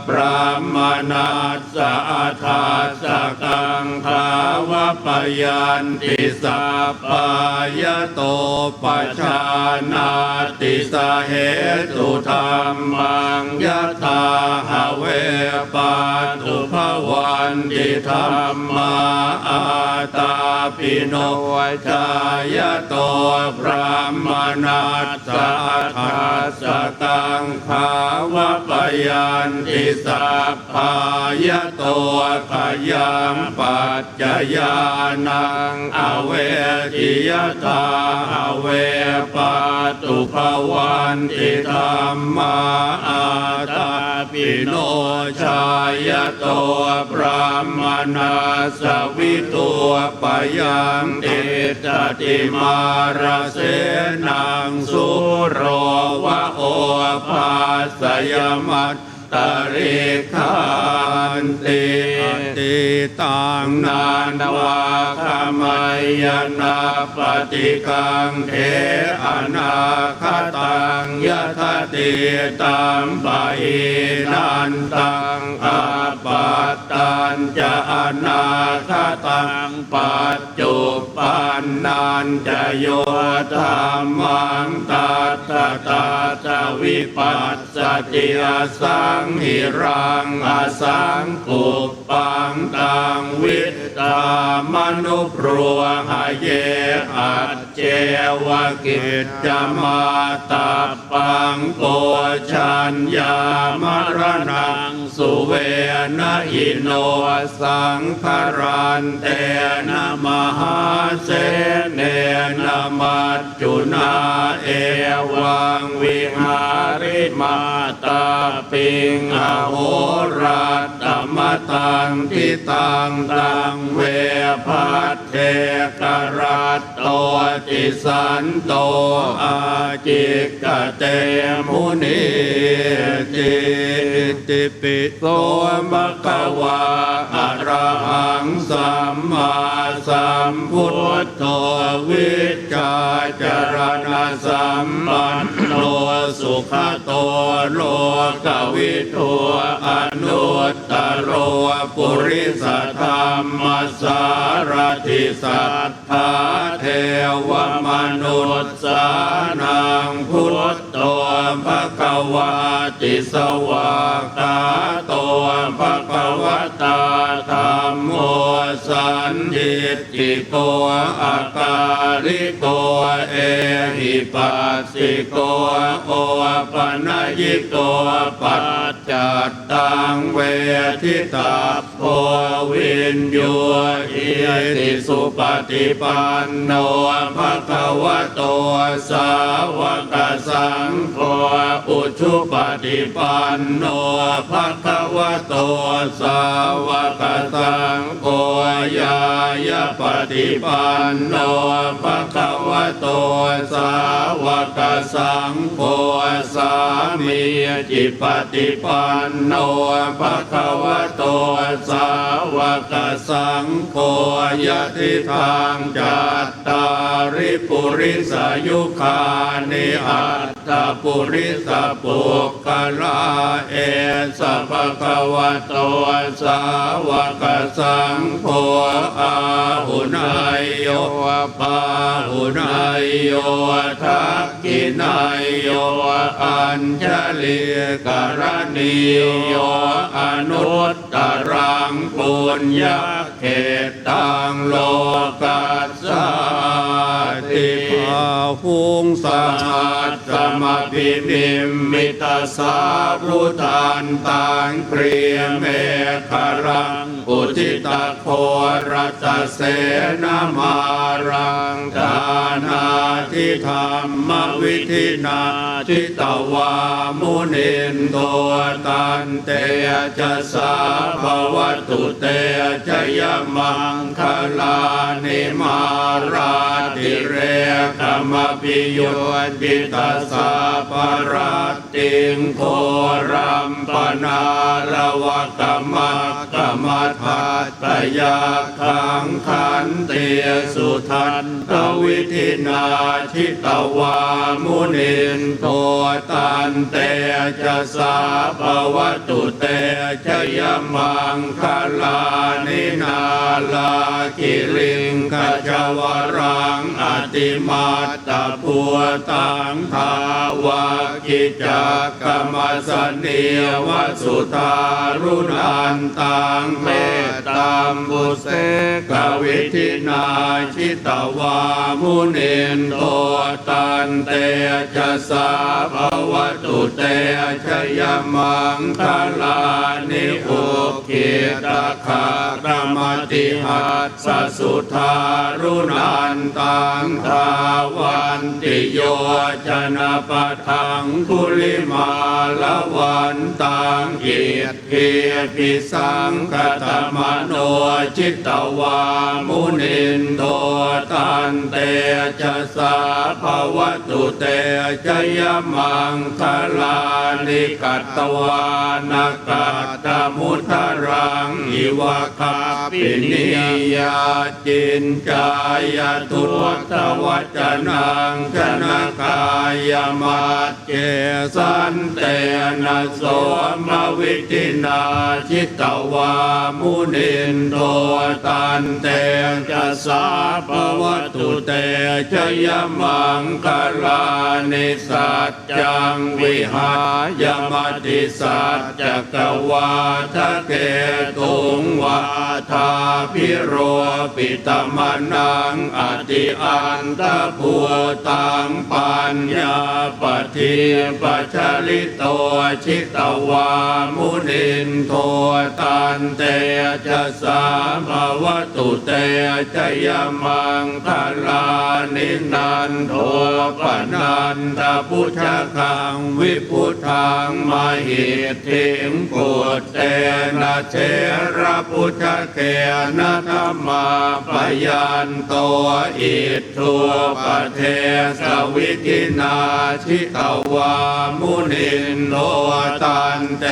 พระมนัสสะทาสกังขาวปยันติสัพพายโตปัจจานาติสาเหตุธรรมังยะถาหาเวปาตุภวันติธรรมาอาตาปิโนชายโตพระมนัสสะทาสกังขาวปยันติสัพพายโตขยังปัจจยานังอเวทิยตาอเวปาตุภวันติธรรมาอาตาปิโนชายโตพระมนัสสะวิตุปยังติตติมาราเสนังสุโรวะโอภาสยมัตตริขันติติตังนานวาคามายนาปฏิกังเขอนาคตังยะทะติตัมปะอินันตังอาปัตตัญจะอนาคตังปัจจุปันนันจะโยธัมมังตัตตะตาจวิปัสสติอสังหิรังอสังกุปปังตังวิตตามนุปรวหะเยอัจเจวกิจจมาตาปังโกชัญญามรณังสุเวนะอิโนสังขรันเตนะมหาเสเนนะมัจจุนาเอวังวิหาริมาตาปิงอโหราตมตังทิตังตังเวภัตเทกรัตโตติสันโตอาจิกเตมุนิติติปิโสมะคะวะอะระหังสัมมาสัมพุทโธวิชชาจารณะสัมปันโนสุขโตโลกวิทูอนุตตโรปุริสธรรมสารถิสัทธาเทวมนุษย์สานังพุทโตภควาติสวากาโตภควตาธัมโมสันทิติโกอาการิโกเอหิปัสสิโกโอปนัยิโกปัจจัตตังเวทิตาโพวินโยอิติสุปฏิปันโนภควโตสาวกสังโฆอุชุปฏิปันโนภควโตสาวกสังโฆยายาปฏิปันโนภควโตสาวกสังโฆสามีจิปฏิปันโนภควโตสาวกสังโฆยะทิทางจัตตาริปุริสายุคานิอัตตปุริสปุกขลาเอสะภควโตสาวกสังโฆอาหุนายโยปาหุนายโยทักขินายโยอัญชลีกรณีโยอนุตตรังปุญญเขตังโลกัสสติภ หุงส สั หั ต ส ตมพินิมมิตาสารุทานตังเกรียเมฆรังอุทิตาโครัตเสนามารังทานาทิธรรมวิธินาทิตวามุนินโทตันเตจะสาภวตุเตจะยมังคลานิมาราติเรกมปิโยติตาสาปรัตติงโครัมปนาระวะกรรมกรรมทัตตยาขังขันเตสุทันตวิธินาทิตวามุนินโทตันเตจะสาภวตุเตจะยมังคลานินาลากิริงขจวรังอติมาตตปัวตังทาวากิจักกรรมสเนียวสุธารุนันตังเมตตามบุเสกวิธินาชิตวามุนินโทตันเตจะสาภวตุเตชยมังคลานิอุคิตขากรรมติหัสสสุธารุนันตังทาวันติโยชนะปะทังคุลิมาลวันตังเกียรติปิสังคตมโนจิตตวามุนินโทตันเตจะสาภวตุเตชยมังคลานิกัตตวานกัตตมุทรังอิวะคาปินิยาจินจายทุตวัจนังชนะกายมัจเจสันเตนะโสมวิธินาชิตวามุนินโทตันเตจะสาภวตุเตชยมังคลานิสัจจังวิหายมติสัจจกวาทะเกตุงวาทาพิโรปิตมนังอติอันตภูตังปัญญาปฏิปัจฉลิโตชิตวามุนินโทตันเตจะสาภวตุเตชยมังคลานินันโทปนันตพุทธคังวิพุทธังมหิทธิงปุตเตนะเทระพุทธเกนะธรรมาปยันโตอิทธุปเทสวิธินาชิตวามุนินโทตันเต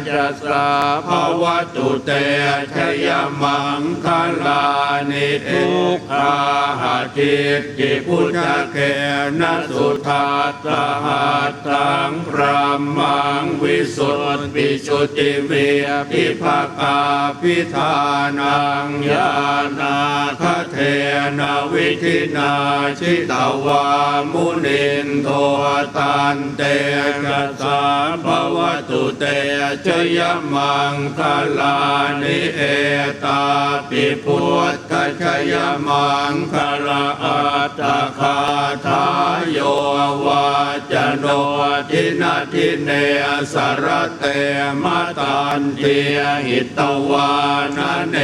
จะสาภวตุเตชยมังคลานิทุกขาหาทิตติพุทธเกนะสุทัสสหัตถังพระมังวิสุทธิชุติเวียพิภคาพิธานังญาณาคเทนะวิธินาชิตวามุนินโทตันเตกัสสาภวตุเตชยมังคลานิเอตาปิพุทธชยมังคลาอัตตคาทายโยวาจโนทินาทิเนสรเตมตันเตียหิตวานะเน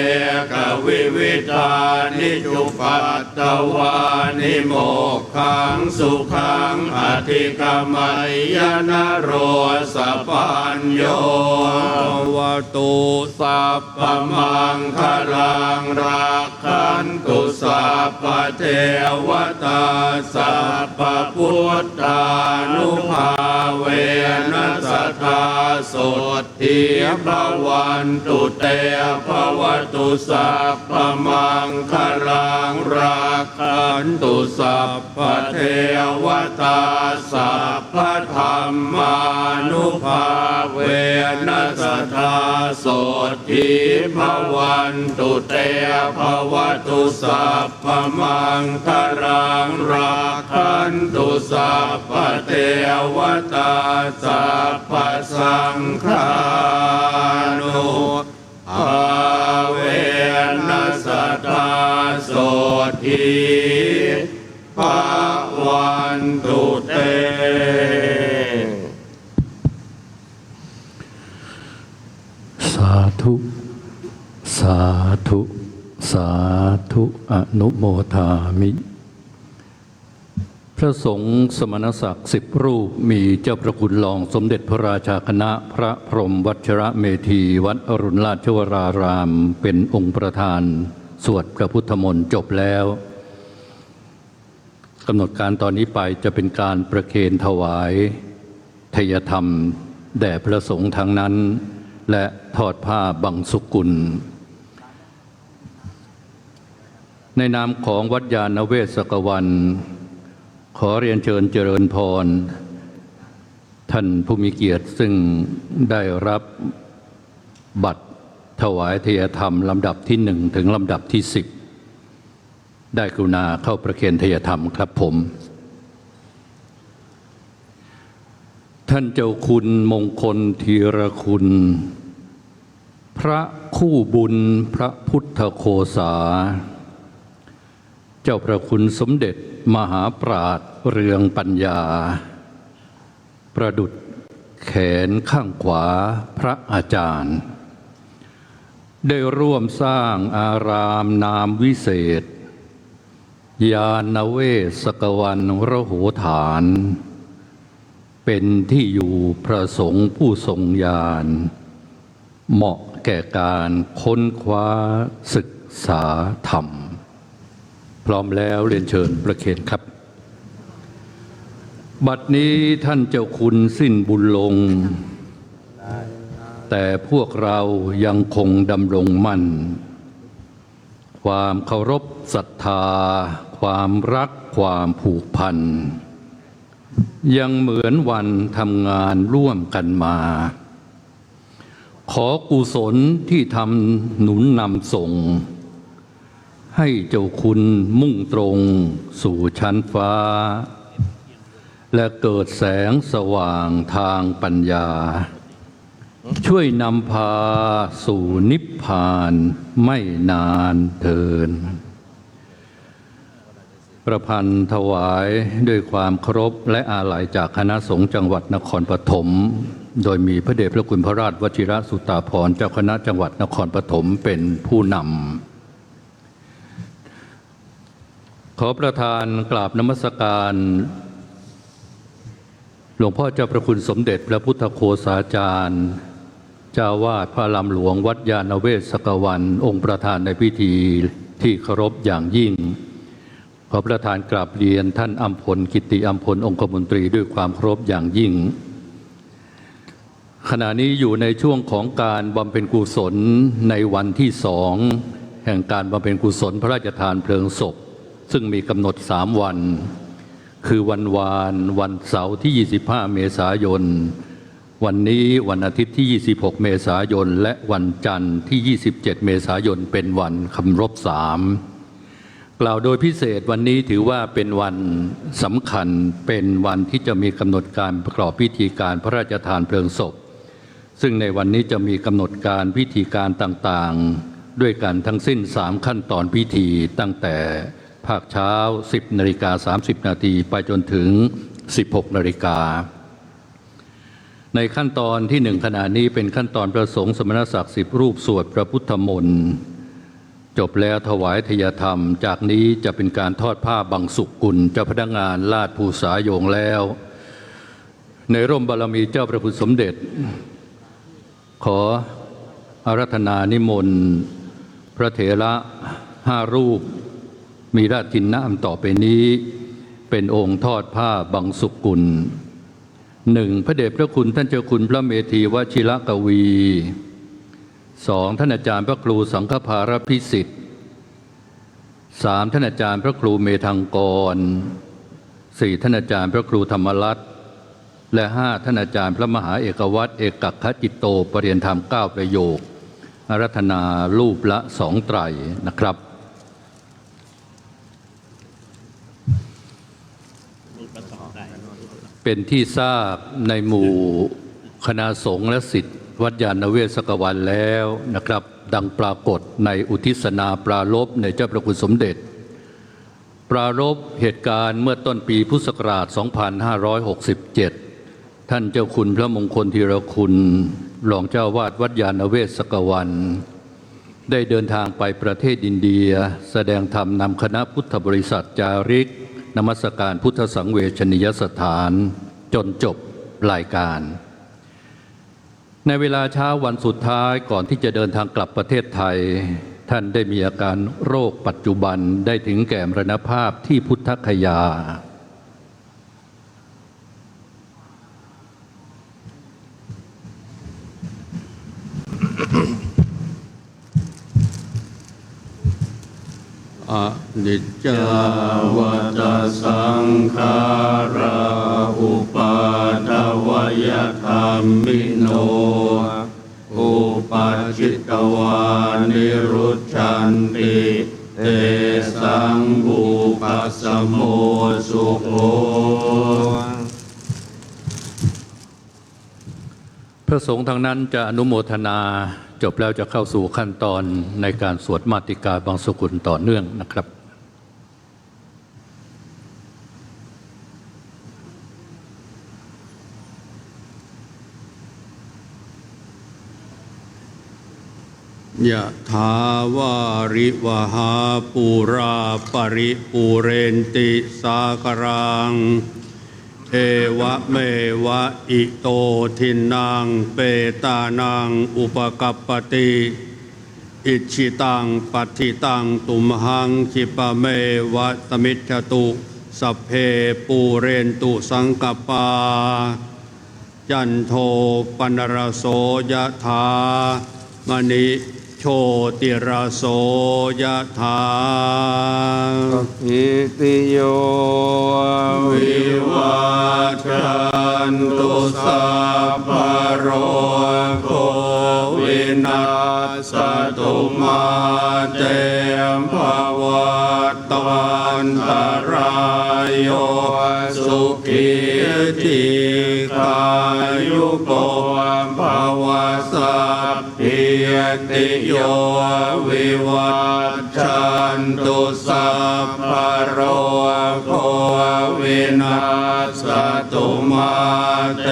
กวิวิธานิจุปัตตวานิโมกขังสุขังอธิกมัยยนะโรสปัญโยวตุสัพพมังคลังรักขันตุสัพพเทวตาสัพพพุทธานุภาเวนัสสทาโสทิภวันตุเตภวตุสัพพมังคลังรักขันตุสัพพเทวตาสัพพธรรมานุภาเวนัสสทาโสทิภวันตุเตภวตุสัพพมังคลังรักขันตุสัพพเทวตาสัพพสังฆานุภาเวนัสสทาโสทิภว ธุ สาธุ อนุโมทามิ พระสงฆ์สมณศักดิ์10 รูปมีเจ้าพระคุณรองสมเด็จพระราชาคณะพระพรหมวัชระเมธีวัดอรุณราชวรารามเป็นองค์ประธานสวดพระพุทธมนต์จบแล้วกำหนดการตอนนี้ไปจะเป็นการประเคนถวายทายธรรมแด่พระสงฆ์ทั้งนั้นและทอดผ้าบังสุกุลในนามของวัดยาณเวศกวันขอเรียนเชิญเจริญพรท่านผู้มีเกียรติซึ่งได้รับบัตรถวายทายธรรมลำดับที่1ถึงลำดับที่10ได้กรุณาเข้าประเคนทายธรรมครับผมท่านเจ้าคุณมงคลธีรคุณ พระคู่บุญพระพุทธโฆษาเจ้าพระคุณสมเด็จมหาปราชญ์เรืองปัญญาประดุจแขนข้างขวาพระอาจารย์ได้ร่วมสร้างอารามนามวิเศษยานเวศกวันระโหฐานเป็นที่อยู่พระสงฆ์ผู้ทรงญาณเหมาะแก่การค้นคว้าศึกษาธรรมพร้อมแล้วเรียนเชิญประเคนครับบัดนี้ท่านเจ้าคุณสิ้นบุญลงแต่พวกเรายังคงดำรงมั่นความเคารพศรัทธาความรักความผูกพันยังเหมือนวันทำงานร่วมกันมาขอกุศลที่ทำหนุนนำส่งให้เจ้าคุณมุ่งตรงสู่ชั้นฟ้าและเกิดแสงสว่างทางปัญญาช่วยนำพาสู่นิพพานไม่นานเทินประพันธ์ถวายด้วยความเคารพและอาลัยจากคณะสงฆ์จังหวัดนครปฐมโดยมีพระเดชพระคุณพระราชวชิรสุตาภรณ์เจ้าคณะจังหวัดนครปฐมเป็นผู้นำขอประธานกราบนมัสการหลวงพ่อเจ้าพระคุณสมเด็จพระพุทธโฆษาจารย์เจ้าวาดพระอารามหลวงวัดยาณเวศกวันองค์ประธานในพิธีที่เคารพอย่างยิ่งขอประธานกราบเรียนท่านอัมพลกิติอัมพลองคมนตรีด้วยความเคารพอย่างยิ่งขณะนี้อยู่ในช่วงของการบำเพ็ญกุศลในวันที่2แห่งการบำเพ็ญกุศลพระราชทานเพลิงศพซึ่งมีกำหนด3 วันคือวันเสาร์ที่25เมษายนวันนี้วันอาทิตย์ที่26เมษายนและวันจันทร์ที่27เมษายนเป็นวันคำรบ3กล่าวโดยพิเศษวันนี้ถือว่าเป็นวันสำคัญเป็นวันที่จะมีกำหนดการประกอบพิธีการพระราชทานเพลิงศพซึ่งในวันนี้จะมีกำหนดการพิธีการต่างๆด้วยกันทั้งสิ้น3ขั้นตอนพิธีตั้งแต่ภาคเช้า 10:30 นาทีไปจนถึง 16 นาฬิกาในขั้นตอนที่1ขณะนี้เป็นขั้นตอนพระสงฆ์สมณศักดิ์10 รูปสวดพระพุทธมนต์จบแล้วถวายทายธรรมจากนี้จะเป็นการทอดผ้าบังสุกุลเจ้าพนักงานลาดภูษาโยงแล้วในร่มบารมีเจ้าพระคุณสมเด็จขออาราธนานิมนต์พระเถระ5 รูปมีราชทินนามต่อไปนี้เป็นองค์ทอดผ้าบังสุกุล 1. พระเดชพระคุณท่านเจ้าคุณพระเมธีวชิรกวี 2. ท่านอาจารย์พระครูสังฆภารพิสิทธิ์ 3. ท่านอาจารย์พระครูเมธังกร 4. ท่านอาจารย์พระครูธรรมรัตน์และ 5. ท่านอาจารย์พระมหาเอกวัตรเอกคจิตโตปรริยนธรรม9 ประโยคอาราธนารูปละ2 ไตรนะครับเป็นที่ทราบในหมู่คณะสงฆ์และศิษย์วัดยาณเวศกวันแล้วนะครับดังปรากฏในอุทิศนาปรารภในเจ้าพระคุณสมเด็จปรารภเหตุการณ์เมื่อต้นปีพุทธศักราช 2567 ท่านเจ้าคุณพระมงคลธีรคุณรองเจ้าวาดวัดยาณเวศกวัน ได้เดินทางไปประเทศอินเดียแสดงธรรมนำคณะพุทธบริษัทจาริกนมัสการพุทธสังเวชนียสถานจนจบรายการในเวลาเช้าวันสุดท้ายก่อนที่จะเดินทางกลับประเทศไทยท่านได้มีอาการโรคปัจจุบันได้ถึงแก่มรณภาพที่พุทธคยาอนิจจาวัฏสังขาราอุปาทวยธรรมิโนอุปัชชิตวานิรุชชันติเตสังอุปัสสโมสุโขพระสงฆ์ทางนั้นจะอนุโมทนาจบแล้วจะเข้าสู่ขั้นตอนในการสวดมาติกาบางสกุลต่อเนื่องนะครับยะถาวาริวหาปูราปริปูเรนติสากรังเอวะเมวะอิโตทินังเปตานังอุปกัปปติอิชิตังปัฏฐิตังตุมหังคิปะเมวะตมิจฉตุสัพเพปูเรนตุสังกปาจันโทปนรโสยะถามณิโชติรโสยะถาอิติโยวิวัชชันตุสัพพะโรโควินาศตุมาเตภวัตวันตรายโยสุขีทีขายุโกภวสัพพิติโยวิวัชชันตุสัพพะโรโควินาศตุมาเต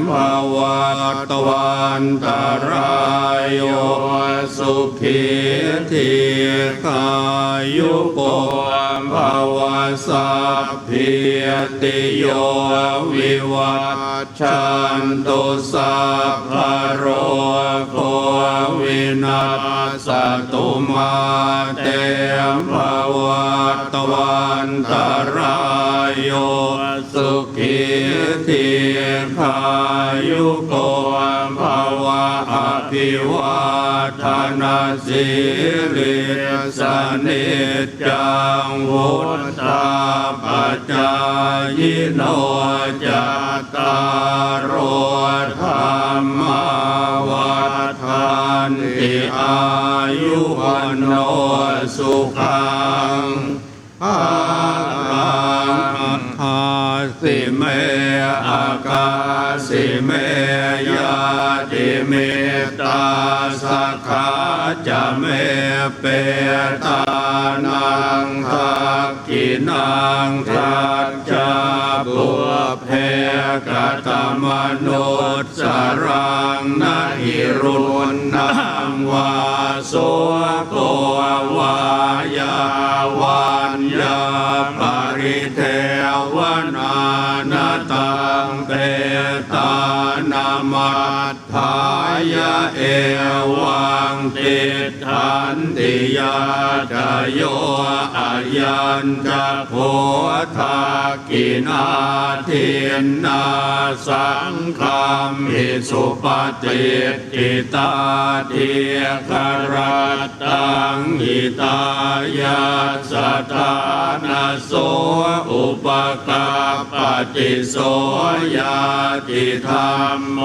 ภวัตวันตรายโยสุขีทีขายุโกภวสัพพิติโยวิวัชชันตุสัพพะโรโควินาศตุมาเตภวัตวันตรายโยสุขีทีขายุโกภวะอภิวาทนาสิริสนิจจังวุฒาปัจจายโนจัตตารโอธรรมวัฏันติอายุวันโนสุขังภาลังอาสิเมอากาสิเมยาติเมตาสักขาจะเมเปตานังทักขินังทัจจาบุพเพกตมนุสสรังนะหิรุณนังวาโสโกวายาวันยาปริเทวนานาตังเปตานามัตถายะเอวังติทันติยาจโยอายัญจะโพธากินาทินนาสังฆามิสุปฏิทิตาเทียครัตตังหิตายาสถานาโสอุปการปฏิโสยาติธรรมโม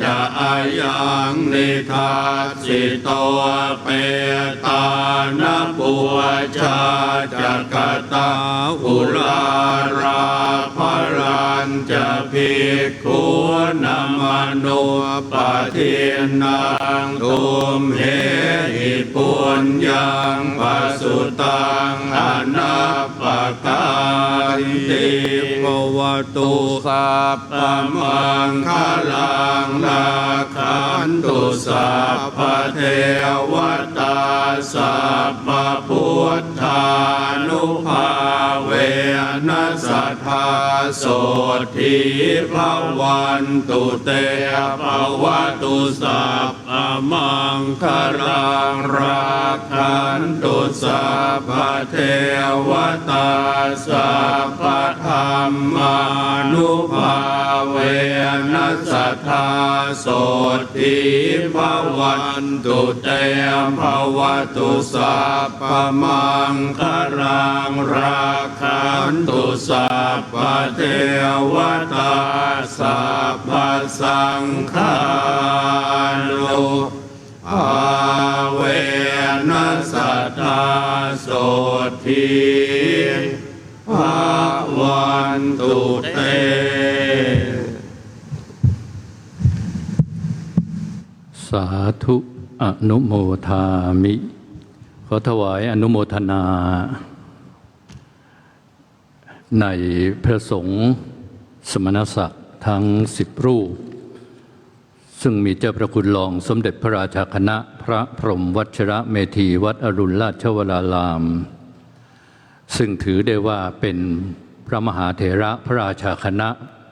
จะอายังนิทัสสิโตเปตานปุชาจักตาอุลาราภรัญจะภิกขุนามานุปทินังตุมเหหิปุญญังปัสสุตังอนัปปการติภวตุสัพพมังคลังนาคัน นตุสัพพเทวตาสัพพพุทธานุภาเวนัสสัทธาโสทิภวันตุเตภวตุสัพพมังคลังราคันตุสัพพเทวตาสัพพธรรมานุภาเวนัสสัทธาโสทิภวันตุเตภวตุสัพพมังคลังราคันตุสัพพเทวตาสัพพสังฆานุภาเวนัสสัทธาโสทิภวันตุเต สาธุอนุโมทามิ ขอถวายอนุโมทนาในพระสงฆ์สมณศักดิ์ทั้ง10 รูปซึ่งมีเจ้าพระคุณรองสมเด็จพระราชาคณะพระพรหมวัชรเมธีวัดอรุณราชวรารามซึ่งถือได้ว่าเป็นพระมหาเถระพระราชาคณะ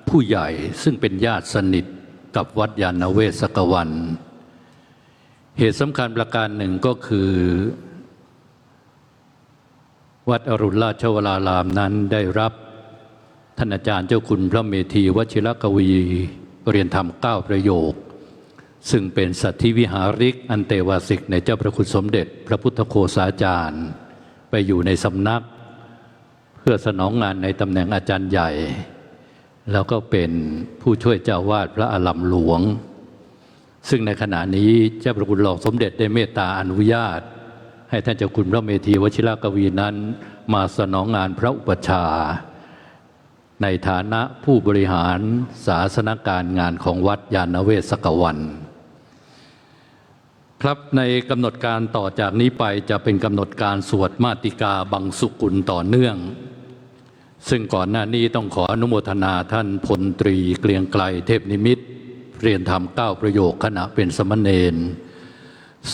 ผู้ใหญ่ซึ่งเป็นญาติสนิทกับวัดยานเวศกวันเหตุสำคัญประการหนึ่งก็คือวัดอรุณราชวรารามนั้นได้รับท่านอาจารย์เจ้าคุณพระเมธีวชิรกวีเรียนธรรม9 ประโยคซึ่งเป็นสัทธิวิหาริกอันเตวาสิกในเจ้าพระคุณสมเด็จพระพุทธโฆษาจารย์ไปอยู่ในสำนักเพื่อสนองงานในตำแหน่งอาจารย์ใหญ่แล้วก็เป็นผู้ช่วยเจ้าวาดพระอารามหลวงซึ่งในขณะนี้เจ้าพระคุณรองสมเด็จได้เมตตาอนุญาตให้ท่านเจ้าคุณพระเมธีวชิรกวีนั้นมาสนองงานพระอุปัชฌาย์ในฐานะผู้บริหารศาสนการงานของวัดยานเวศกวันครับในกำหนดการต่อจากนี้ไปจะเป็นกำหนดการสวดมาติกาบังสุกุลต่อเนื่องซึ่งก่อนหน้านี้ต้องขออนุโมทนาท่านพลตรีเกรียงไกรเทพนิมิตรเรียนธรรม9 ประโยคขณะเป็นสมณเณร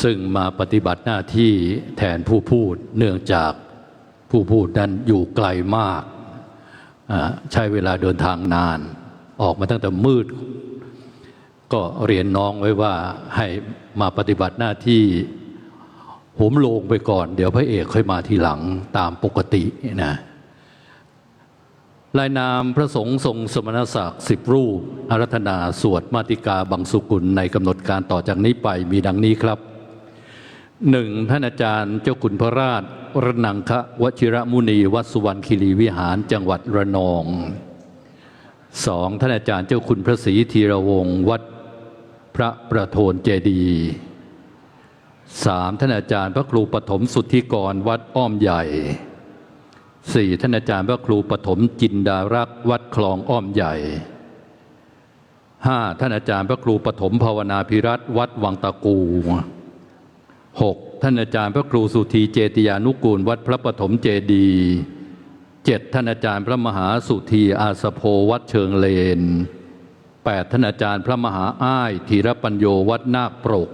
ซึ่งมาปฏิบัติหน้าที่แทนผู้พูดเนื่องจากผู้พูดนั้นอยู่ไกลมากใช้เวลาเดินทางนานออกมาตั้งแต่มืดก็เรียนน้องไว้ว่าให้มาปฏิบัติหน้าที่โหมโลงไปก่อนเดี๋ยวพระเอกค่อยมาทีหลังตามปกตินะรายนามพระสงฆ์ทรงสมณศักดิ์10 รูปอาราธนาสวดมาติกาบังสุกุลในกำหนดการต่อจากนี้ไปมีดังนี้ครับ 1. ท่านอาจารย์เจ้าคุณพระราชระนังควชิรมุนีวัดสุวรรณคีรีวิหารจังหวัดระนอง 2. ท่านอาจารย์เจ้าคุณพระศรีธีรวงศ์วัดพระประโทนเจดีย์ 3. ท่านอาจารย์พระครูปฐมสุทธิกรวัดอ้อมใหญ่ 4. ท่านอาจารย์พระครูปฐมจินดารักษ์วัดคลองอ้อมใหญ่ 5. ท่านอาจารย์พระครูปฐมภาวนาภิรัตน์วัดวังตะกู 6. ท่านอาจารย์พระครูสุธีเจติยานุกูลวัดพระปฐมเจดีย์ 7. ท่านอาจารย์พระมหาสุธีอาสโพวัดเชิงเลน 8. ท่านอาจารย์พระมหาอ้ายธีรปัญโยวัดนาคปรก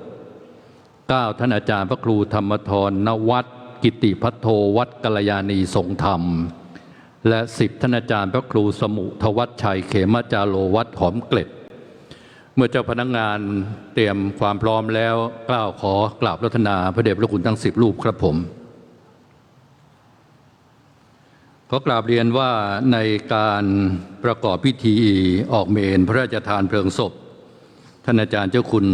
9. ท่านอาจารย์พระครูธรรมธรณวัดกิติพัทโทวัดกัลยาณีทรงธรรมและ 10. ท่านอาจารย์พระครูสมุทวัชชัยเขมจาโลวัดหอมเกล็ดเมื่อเจ้าพนักงานเตรียมความพร้อมแล้วกล่าวขอกราบรัตนาพระเดชพระคุณทั้ง10 รูปครับผมขอกราบเรียนว่าในการประกอบพิธีออกเมรุพระราชทานเพลิงศพท่านอาจารย์เจ้าคุณ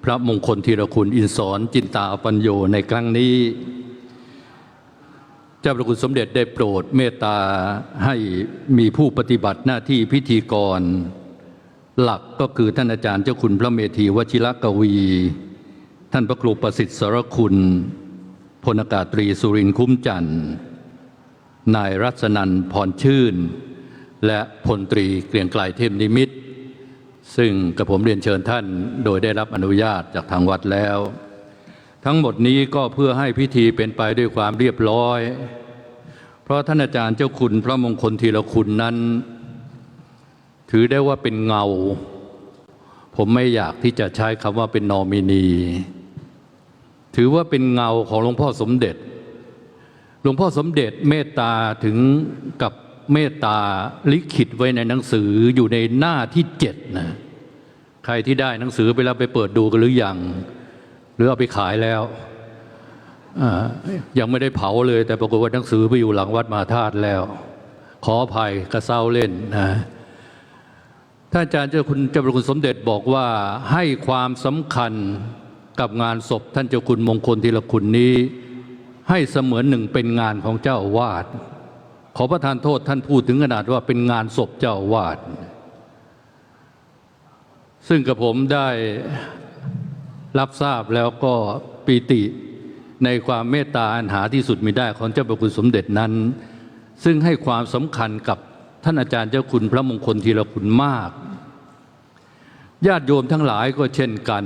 พระมงคลธีรคุณอินทรจินตาปัญโยในครั้งนี้เจ้าพระคุณสมเด็จได้โปรดเมตตาให้มีผู้ปฏิบัติหน้าที่พิธีกรหลักก็คือท่านอาจารย์เจ้าคุณพระเมธีวชิรกวีท่านพระครูประสิทธิ์สรคุณพลอากาศตรีสุรินทร์คุ้มจันทร์นายรัศนันท์พรชื่นและพลตรีเกรียงไกรเทพนิมิตรซึ่งกระผมเรียนเชิญท่านโดยได้รับอนุญาตจากทางวัดแล้วทั้งหมดนี้ก็เพื่อให้พิธีเป็นไปด้วยความเรียบร้อยเพราะท่านอาจารย์เจ้าคุณพระมงคลธีรคุณนั้นถือได้ว่าเป็นเงา ผมไม่อยากที่จะใช้คำว่าเป็นนอมินี ถือว่าเป็นเงาของหลวงพ่อสมเด็จหลวงพ่อสมเด็จเมตตาถึงกับเมตตาลิขิตไว้ในหนังสืออยู่ในหน้าที่7นะใครที่ได้หนังสือไปแล้วไปเปิดดูกันหรือยังหรือเอาไปขายแล้วยังไม่ได้เผาเลยแต่ปรากฏว่าหนังสือไปอยู่หลังวัดมหาธาตุแล้วขออภัยกระเซ้าเล่นนะท่านอาจารย์เจ้าคุณสมเด็จบอกว่าให้ความสำคัญกับงานศพท่านเจ้าคุณมงคลธีรคุณนี้ให้เสมือนหนึ่งเป็นงานของเจ้าอาวาสขอประทานโทษท่านพูดถึงขนาดว่าเป็นงานศพเจ้าอาวาสซึ่งกับผมได้รับทราบแล้วก็ปีติในความเมตตาอันหาที่สุดมิได้ของเจ้าพระคุณสมเด็จนั้นซึ่งให้ความสำคัญกับท่านอาจารย์เจ้าคุณพระมงคลธีรคุณมากญาติโยมทั้งหลายก็เช่นกัน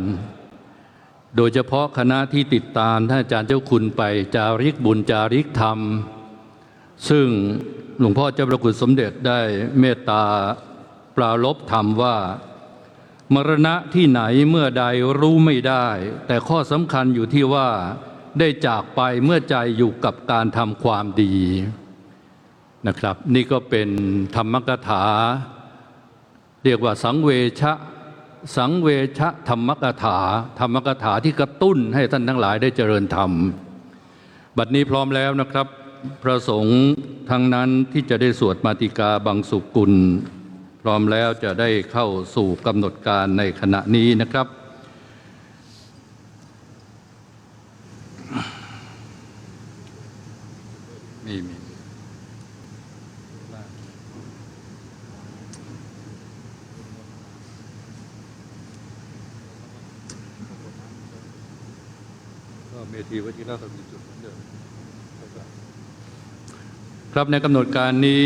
โดยเฉพาะคณะที่ติดตามท่านอาจารย์เจ้าคุณไปจาริกบุญจาริกธรรมซึ่งหลวงพ่อเจ้าพระคุณสมเด็จได้เมตตาปราลบธรรมว่ามรณะที่ไหนเมื่อใดรู้ไม่ได้แต่ข้อสำคัญอยู่ที่ว่าได้จากไปเมื่อใจอยู่กับการทำความดีนะครับนี่ก็เป็นธรรมกถาเรียกว่าสังเวชธรรมกถาธรรมกถาที่กระตุ้นให้ท่านทั้งหลายได้เจริญธรรมบัดนี้พร้อมแล้วนะครับพระสงฆ์ทั้งนั้นที่จะได้สวดมาติกาบังสุกุลพร้อมแล้วจะได้เข้าสู่กำหนดการในขณะนี้นะครับมีเมธีวชิระก็มีจุดเดิมครับในกำหนดการนี้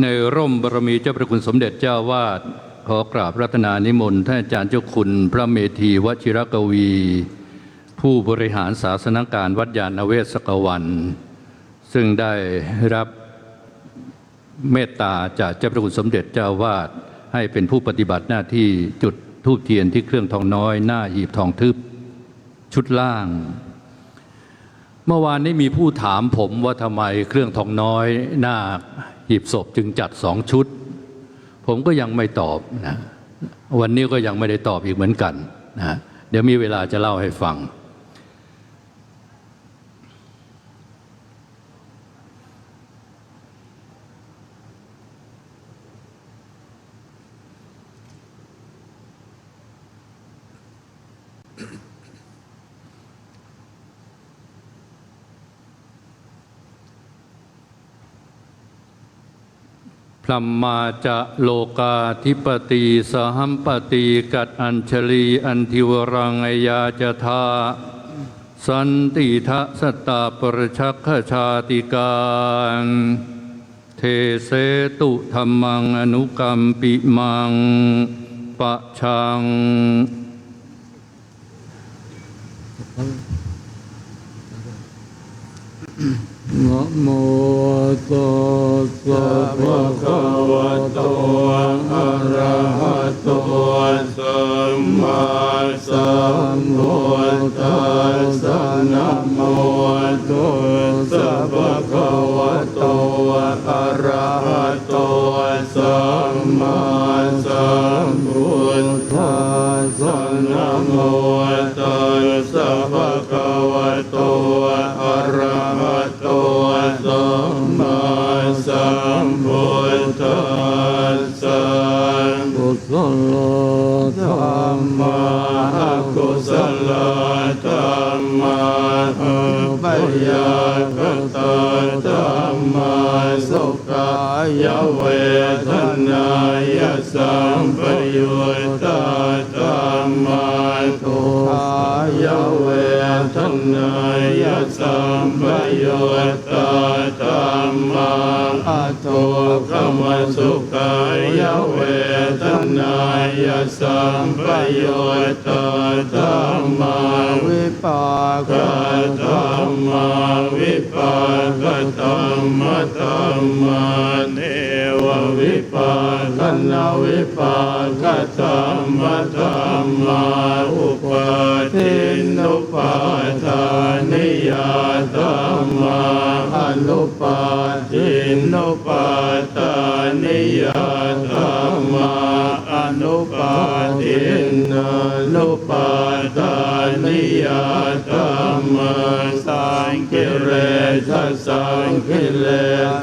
ในร่มบารมีเจ้าพระคุณสมเด็จเจ้าวาดขอกราบรัตนานิมนต์ท่านอาจารย์เจ้าคุณพระเมธีวชิรกวี ผู้บริหารศาสนการวัดยานเวศกวันซึ่งได้รับเมตตาจากเจ้าพระคุณสมเด็จเจ้าวาดให้เป็นผู้ปฏิบัติหน้าที่จุดธูปเทียนที่เครื่องทองน้อยหน้าหีบทองทึบชุดล่างเมื่อวานนี้มีผู้ถามผมว่าทำไมเครื่องทองน้อยหน้าหีบศพจึงจัด2 ชุดผมก็ยังไม่ตอบนะวันนี้ก็ยังไม่ได้ตอบอีกเหมือนกันนะเดี๋ยวมีเวลาจะเล่าให้ฟังพรหมาจะโลกาธิปติสหัมปติกัดอัญชลีอันทิวรังยาจทาสันติทะสตาปรชักขชาติการเทเสตุธรรมังอนุกัมปิมังปะชังนะโมตัสสะภะคะวะโตอะระหะโตสัมมาสัมพุทธัสสะนะโมตัสสะภะคะวะโตอะระหะโตสัมมาสัมพุทธัสสะนะโมตัสสะภะคะวะโตอะระหะโตสัมมาสัมพุทธัสสะกุศลธรรมะอกุศลธรรมะอุปยากตธรรมะสุขายเวทนายสัมปยุตตธรรมะทุกขายเวทนายสัมปยุตตธรรมะอทุกขมสุขายเวทนายสัมปยุตตธรรมะวิปากธรรมะวิปากธรรมะธรรมะเนววิปาก นวิปากธรรมธรรมาอุปาทินุปาทานิยธรรมาอนุปาทินุปาทานิยธรรมาอนุปาทินานุปาทานิยธรรมาสังกิเลสสังกิเล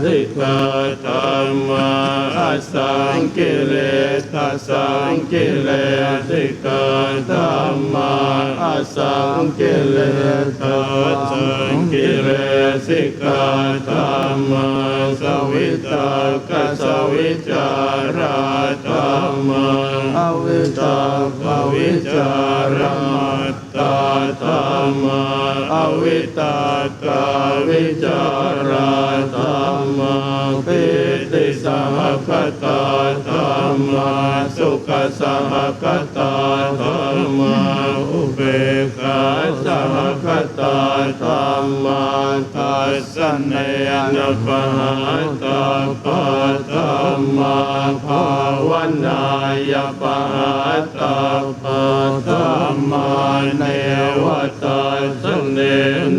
สิกขาธรรมาสังกิเลสสังกิเลสิกขาธรรมาสังกิเลสสังกิเลสิกขาธรรมาสวิตากสวิจาราธรรมาอวิตากวิจารมัตตาธรรมาอวิตากวิจาราธรรมาปิติสหคตาธรรมาสุขสหคตาธรรมาอุเบกขาสหคตาธรรมาทัสสะเนนะปะหาตาปะธรรมาภาวนายปะหาตาปะธรรมาเนวตัสสะเน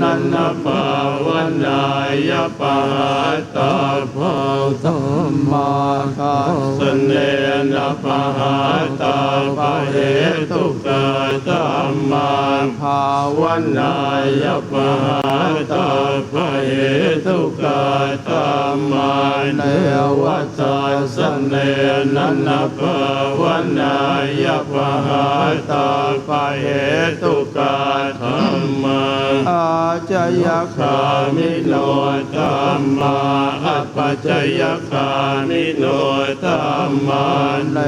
นะนะภาวนายปะหาตาปะธรรมาทัสสะเนนะปะหาตาปะเหตุกะธรรมาภาวนายปะหาตาปะเหตุกะธรรมาเนวตัสสะเนนะนะภาวนายปะหาตาปะเหตุกะธรรมาอาจยคามิโนธรรมาอัปปัจจยคามิโนธรรมาเน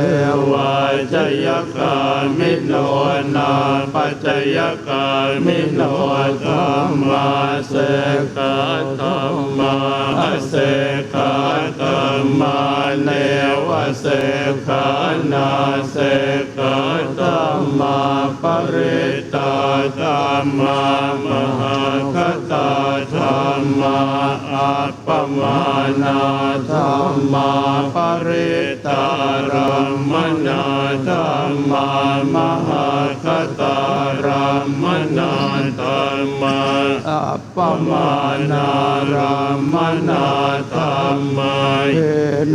วาจยคามิโนนาปัจจยคามิโนธรรมาเสกาธรรมาเสกาธรรมาเนวเสกานาเสกาธรรมาปริตาธรรมามหาคตาธรรมาอัปปมานาธรรมาปริตารัมมนาธรรมามหาคตารัมมนาธรรมาอัปปมานารัมมนาธรรมาเท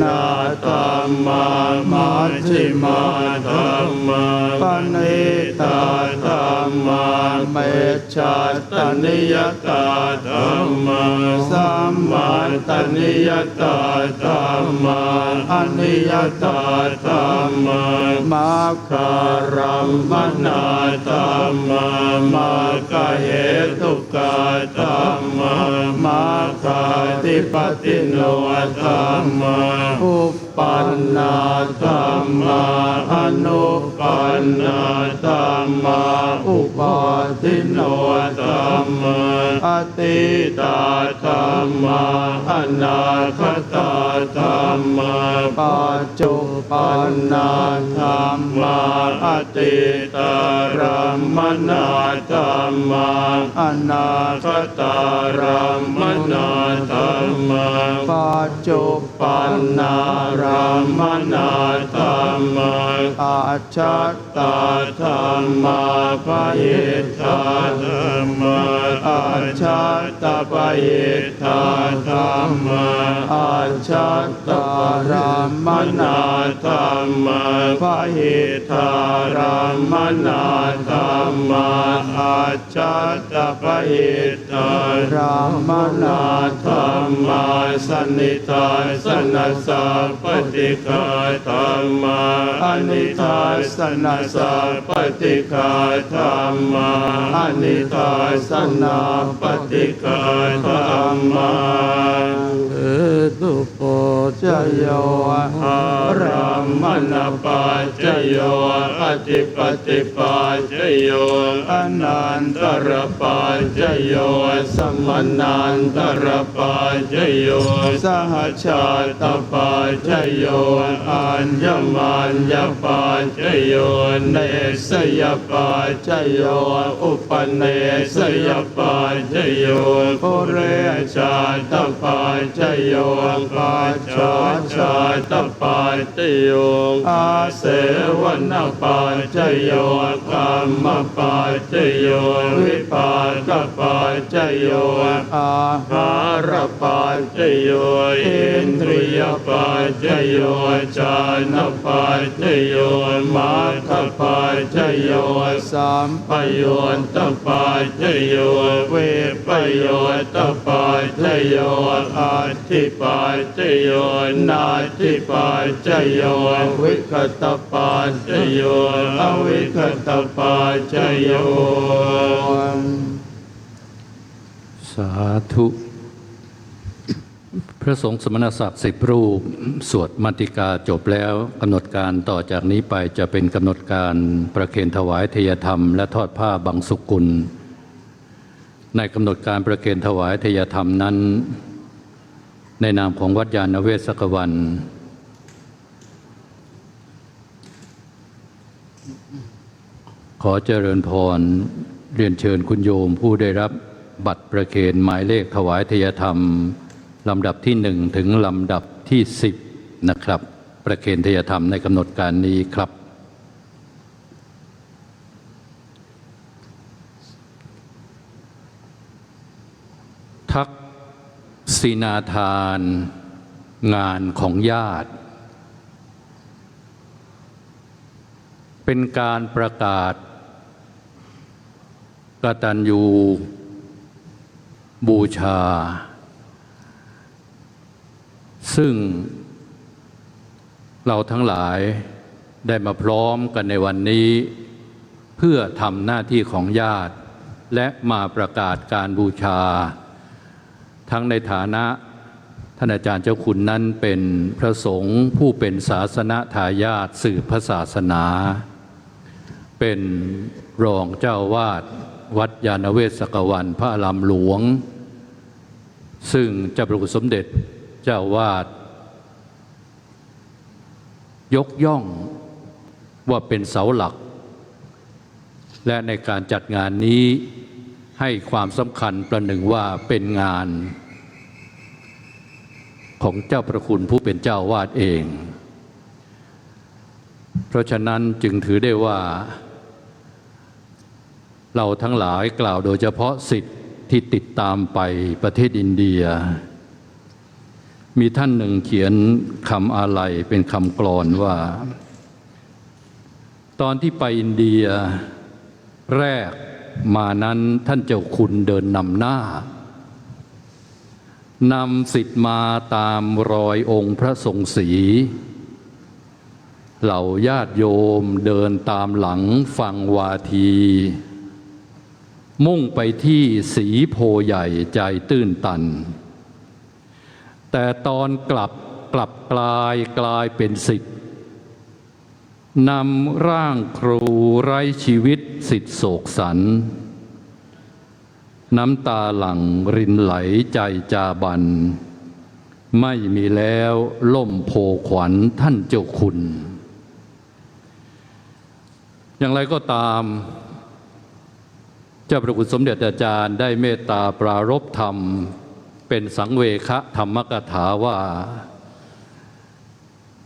นาธรรมามัชฌิมาธรรมาปณิตาธรรมาเมชฌาตนิยตาธรรมาสัมมาตนิยตาธรรมาอนิยตาธรรมามัคคารัมมนาธรรมามัคคเหตุกะธรรมามัคคาติปติโนธรรมาอุปปันนาธรรมาอนุปันนาธรรมาอุปาทิโนธรรมาอติตาธรรมาอนาคตาธรรมาปัจจุปันนาธรรมาอติตารัมมนาธรรมาอนาคตารัมมนาธรรมาปัจจุปันนารัมมนาธรรมาอาชัตตาธรรมาปะเยธาธรรมาอาชัตตาปะเยธาธรรมาอาชัตตารัมมนาธรรมาปะเยธารัมมนาธรรมาอาชัตตาปะเยธารัมมนาธรรมาสนิทาสนัสสะปฏิฆาธรรมาอนิทาสนัสสะปฏิฆาธรรมาอนิทาสนาปฏิฆาธรรมาเอตุโปจโยอารัมมณปัจจโยอธิปติปัจจโยอนันตรปัจจโยสมนันตรปัจจโยสหชาตปัจจโยอัญญมัญญปัจจโยเนสยปัจจโยอุปเนสยปัจจโยปุเรชาตปัจจโยปัจ ชาชาตปาติโยอาเสวนปัจจโยกรรมปัจจโยวิปากปัจจโยอาหารปัจจโยอินทรียปัจจโยจานปัจจโยมัคคปัจจโยสัมปโยตปัจจโยเวปโยตปัจจโยอาทิปัจจโยนาทิปัจจโยวิคตปัจจโยอวิคตปัจจโย สาธุ พระสงฆ์สมณศักดิ์10 รูป สวดมัตติกาจบแล้วกำหนดการต่อจากนี้ไปจะเป็นกำหนดการประเคนถวายเทยธรรมและทอดผ้าบังสุกุล ในกำหนดการประเคนถวายเทยธรรมนั้น ในนามของวัดยานเวศกวัน ขอเจริญพรเรียนเชิญคุณโยมผู้ได้รับบัตรประเคนหมายเลขถวายเทยธรรมลำดับที่1ถึงลำดับที่10นะครับ ประเคนเทยธรรมในกำหนดการนี้ครับ ทักษิณาทานงานของญาติ เป็นการประกาศกตัญญูบูชา ซึ่งเราทั้งหลายได้มาพร้อมกันในวันนี้ เพื่อทำหน้าที่ของญาติและมาประกาศการบูชา ทั้งในฐานะท่านอาจารย์เจ้าคุณนั้นเป็นพระสงฆ์ผู้เป็นศาสนทายาทสืบพระศาสนา เป็นรองเจ้าวาดวัดยานเวศกวันพระอารามหลวง ซึ่งเจ้าพระคุณสมเด็จเจ้าวาดยกย่องว่าเป็นเสาหลัก และในการจัดงานนี้ให้ความสำคัญประหนึ่งว่าเป็นงานของเจ้าพระคุณผู้เป็นเจ้าวาดเอง เพราะฉะนั้นจึงถือได้ว่าเราทั้งหลายกล่าวโดยเฉพาะสิทธิ์ที่ติดตามไปประเทศอินเดีย มีท่านหนึ่งเขียนคำอาลัยเป็นคำกลอนว่า ตอนที่ไปอินเดียแรกมานั้นท่านเจ้าคุณเดินนำหน้านำสิทธิ์มาตามรอยองค์พระทรงศรีเหล่าญาติโยมเดินตามหลังฟังวาทีมุ่งไปที่ศรีโพใหญ่ใจตื้นตันแต่ตอนกลับกลายเป็นสิทธิ์นำร่างครูไร้ชีวิตสิทธิ์โศกสันน้ำตาหลั่งรินไหลใจจาบันไม่มีแล้วล่มโพขวัญท่านเจ้าคุณอย่างไรก็ตามเจ้าพระคุณสมเด็จอาจารย์ได้เมตตาปรารภธรรมเป็นสังเวคธรรมกถาว่า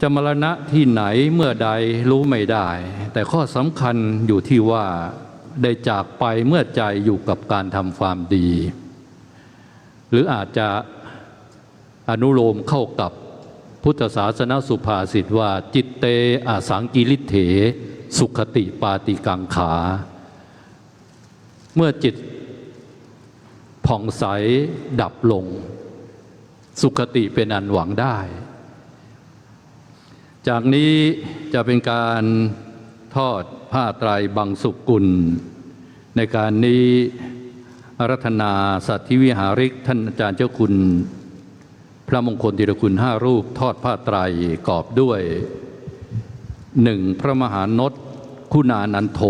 จะมรณะที่ไหนเมื่อใดรู้ไม่ได้แต่ข้อสำคัญอยู่ที่ว่าได้จากไปเมื่อใจอยู่กับการทำความดีหรืออาจจะอนุโลมเข้ากับพุทธศาสนสุภาษิตว่าจิตเตอสังกิริเถสุขติปาติกังขาเมื่อจิตผ่องใสดับลงสุขติเป็นอันหวังได้จากนี้จะเป็นการทอดผ้าไตรบังสุกุลในการนี้อารัธนาสัตธิวิหาริกท่านอาจารย์เจ้าคุณพระมงคลธีรคุณ5 รูปทอดผ้าไตรกอบด้วย 1. พระมหานพคุณานันโท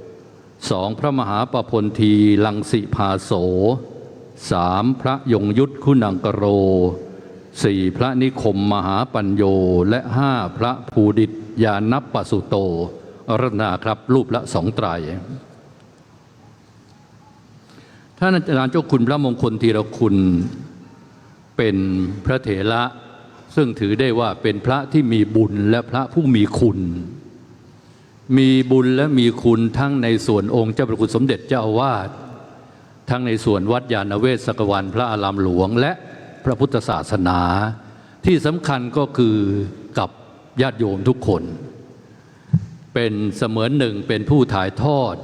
2. พระมหาปพลทีลังสิภาโส 3. พระยงยุทธคุณังกโร 4. พระนิคมมหาปัญโยและ 5. พระภูดิตญาณปสุโตอารัธนาครับรูปละ2 ไตรท่านอาจารย์เจ้าคุณพระมงคลธีรคุณเป็นพระเถระ ซึ่งถือได้ว่าเป็นพระที่มีบุญและพระผู้มีคุณมีบุญและมีคุณทั้งในส่วนองค์เจ้าพระคุณสมเด็จเจ้าอาวาสทั้งในส่วนวัดยานเวศสกวันพระอารามหลวงและพระพุทธศาสนาที่สำคัญก็คือกับญาติโยมทุกคนเป็นเสมือนหนึ่งเป็นผู้ถ่ายทอด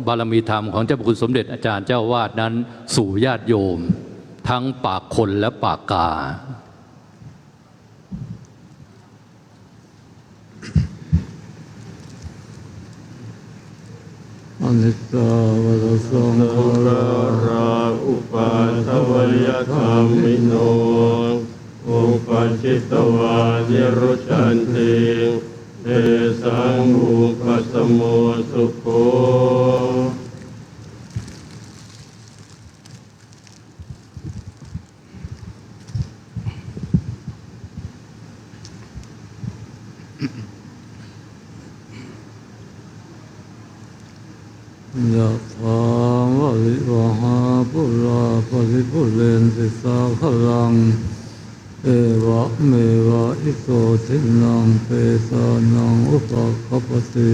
บารมีธรรมของเจ้าพระคุณสมเด็จอาจารย์เจ้าอาวาสนั้นสู่ญาติโยมทั้งปากคนและปากกาอนิจจาวรสังขาราอุปาทวยธรรมิโนอุปจิตตวานิรุชันติเตสังอุปสมโมสุโขยะถาวะริวหาปุราปริปุเรนติสาคลังเอวะเมวะอิโตทินังเปตานังอุปกัปปติ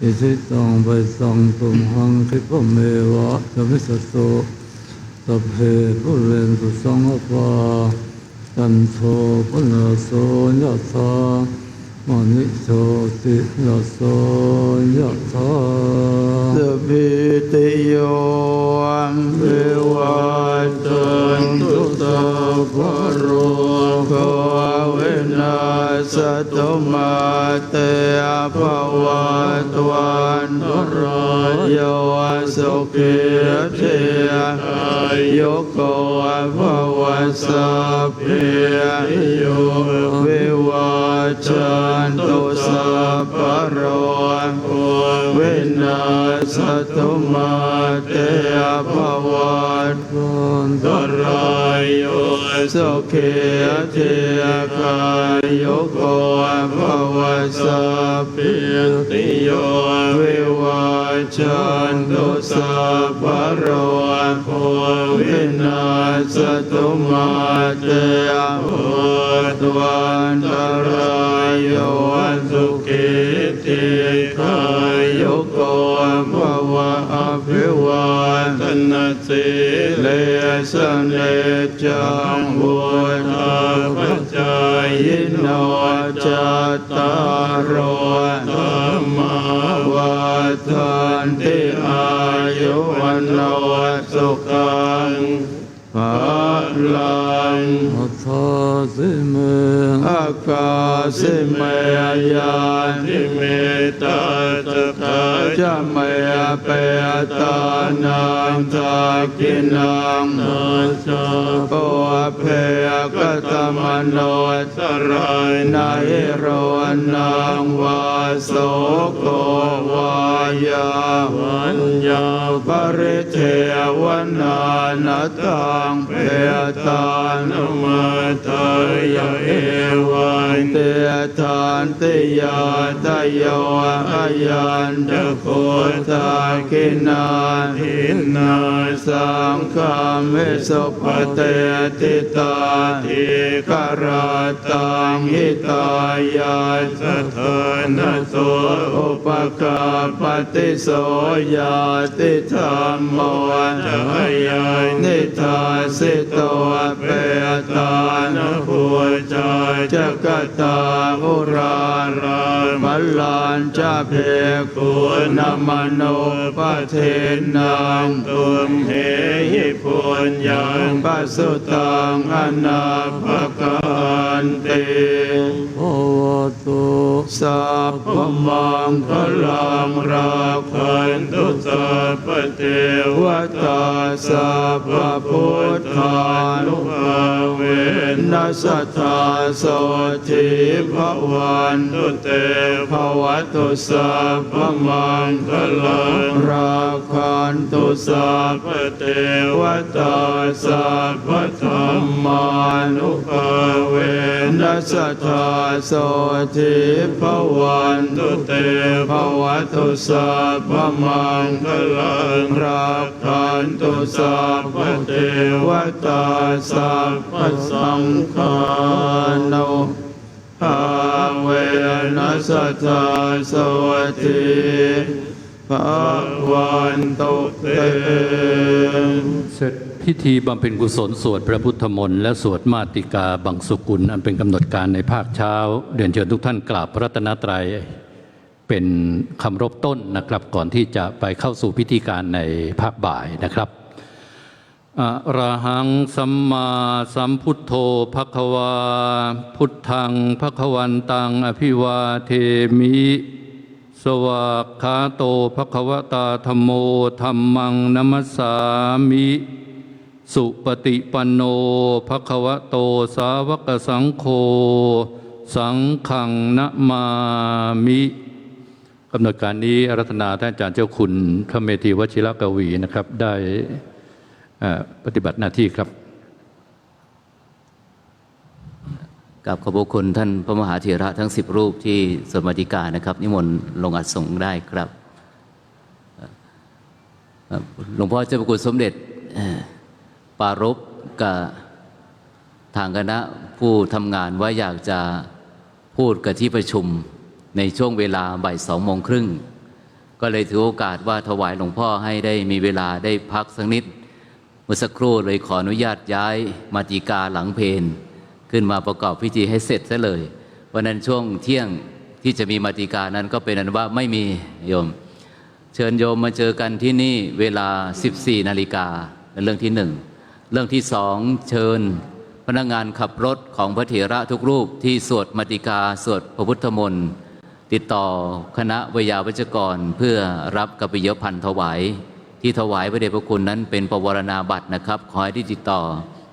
อิทิตังเบสังตุมหังคิปะเมวะจะมิสโตสัพเพปุเรนตุสังฆปาจันโทปนะโสยะถามณิโชติระโสยะถาสัพพิติโยวิวัจจันตุสัพพะโรโควินาศตุมาเตภวัตวันตรายโยสุขิเทโยโกภวสัพเพโยวิวัจจันตุสัพพะโรโควินาศตุมาเตภวัตวันตรายโยสุขิเทกายโยโกภวสัพเพติโยวิวัจจันตุสัพพะโรโควินาศตุมาเตภวันตรายโยสุขิเทกายโยโกภวะอภิวาทนาสิเลสเนจังวุฒาปัจจายโนจัตตารโอธรรมาวัฏันติอายุวันโนสุขังภาลังอัตถาสิเมอากาสิเมยานทิเมตาตถาจะเมเปตานังทากินังนาชาโอเพกตมโนสรายนาโรนังวาโสโกวายาวันยาปริเทวนานาตังเปตานมาตายาเอวันเตทานติยาตโยอายันตโคตาคินาทินาสังฆามิสุปเตติตาทิกราตังหิตายาสถานโสอุปกาปฏิโสยาติธรรมโมจายานิทาสิโตเปตานภูจาจักตาอุรารามัลลานจะเพกุนมโนปเทนังตุมเหหิปุญญังปัสสุตังอนาภกันติโอตุสัพพมังคลังราคันตุสัพพเทวตาสัพพพุทธานุภาเวนัสสทาโสทิภวันตุเตภวตุสัพพมังคลังราคันตุสัพพเทวตาสัพพธรรมานุภาเวนัสสทาโสทิภวันตุเตภวตุสัพพมังคลังราคันตุสัพพเทวตาสัพพ สังฆานุภาเวนัสสะสวัสดีภาวันตุเต เสร็จพิธีบำเพ็ญกุศลสวดพระพุทธมนต์และสวดมาติกาบังสุกุลอันเป็นกำหนดการในภาคเช้าเรียนเชิญทุกท่านกราบพระรัตนตรัยเป็นคำรบต้นนะครับก่อนที่จะไปเข้าสู่พิธีการในภาคบ่ายนะครับอะระหังสัมมาสัมพุทโธภควาพุทธังภควันตังอภิวาเทมิสวากขาโตภควตาธัมโมธัมมังนัมสสามิสุปฏิปันโนภควโตสาวกสังโฆสังฆังนะมามิกำหนดการนี้อารัธนาท่านอาจารย์เจ้าคุณพระเมธีวชิรกวีนะครับได้ปฏิบัติหน้าที่ครับกับขอบพระคุณท่านพระมหาเถระทั้ง10รูปที่สวดมาติกานะครับนิมนต์ลงอัดสงฆ์ได้ครับหลวงพ่อเจ้าพระคุณสมเด็จปารภกับทางคณะผู้ทำงานว่าอยากจะพูดกับที่ประชุมในช่วงเวลาบ่าย2:30ก็เลยถือโอกาสว่าถวายหลวงพ่อให้ได้มีเวลาได้พักสักนิดเมื่อสักครู่เลยขออนุญาตย้ายมาติกาหลังเพลขึ้นมาประกอบพิธีให้เสร็จซะเลยวันนั้นช่วงเที่ยงที่จะมีมาติกานั้นก็เป็นอันว่าไม่มีโยมเชิญโยมมาเจอกันที่นี่เวลา 14 นาฬิกาเรื่องที่1เรื่องที่2เชิญพนักงานขับรถของพระเถระทุกรูปที่สวดมาติกาสวดพระพุทธมนต์ติดต่อคณะวิยาวัจกรเพื่อรับกัปปิยพันธ์ถวายที่ถวายพระเดชพระคุณนั้นเป็นปวารณาบัตรนะครับขอให้ที่ติดต่อ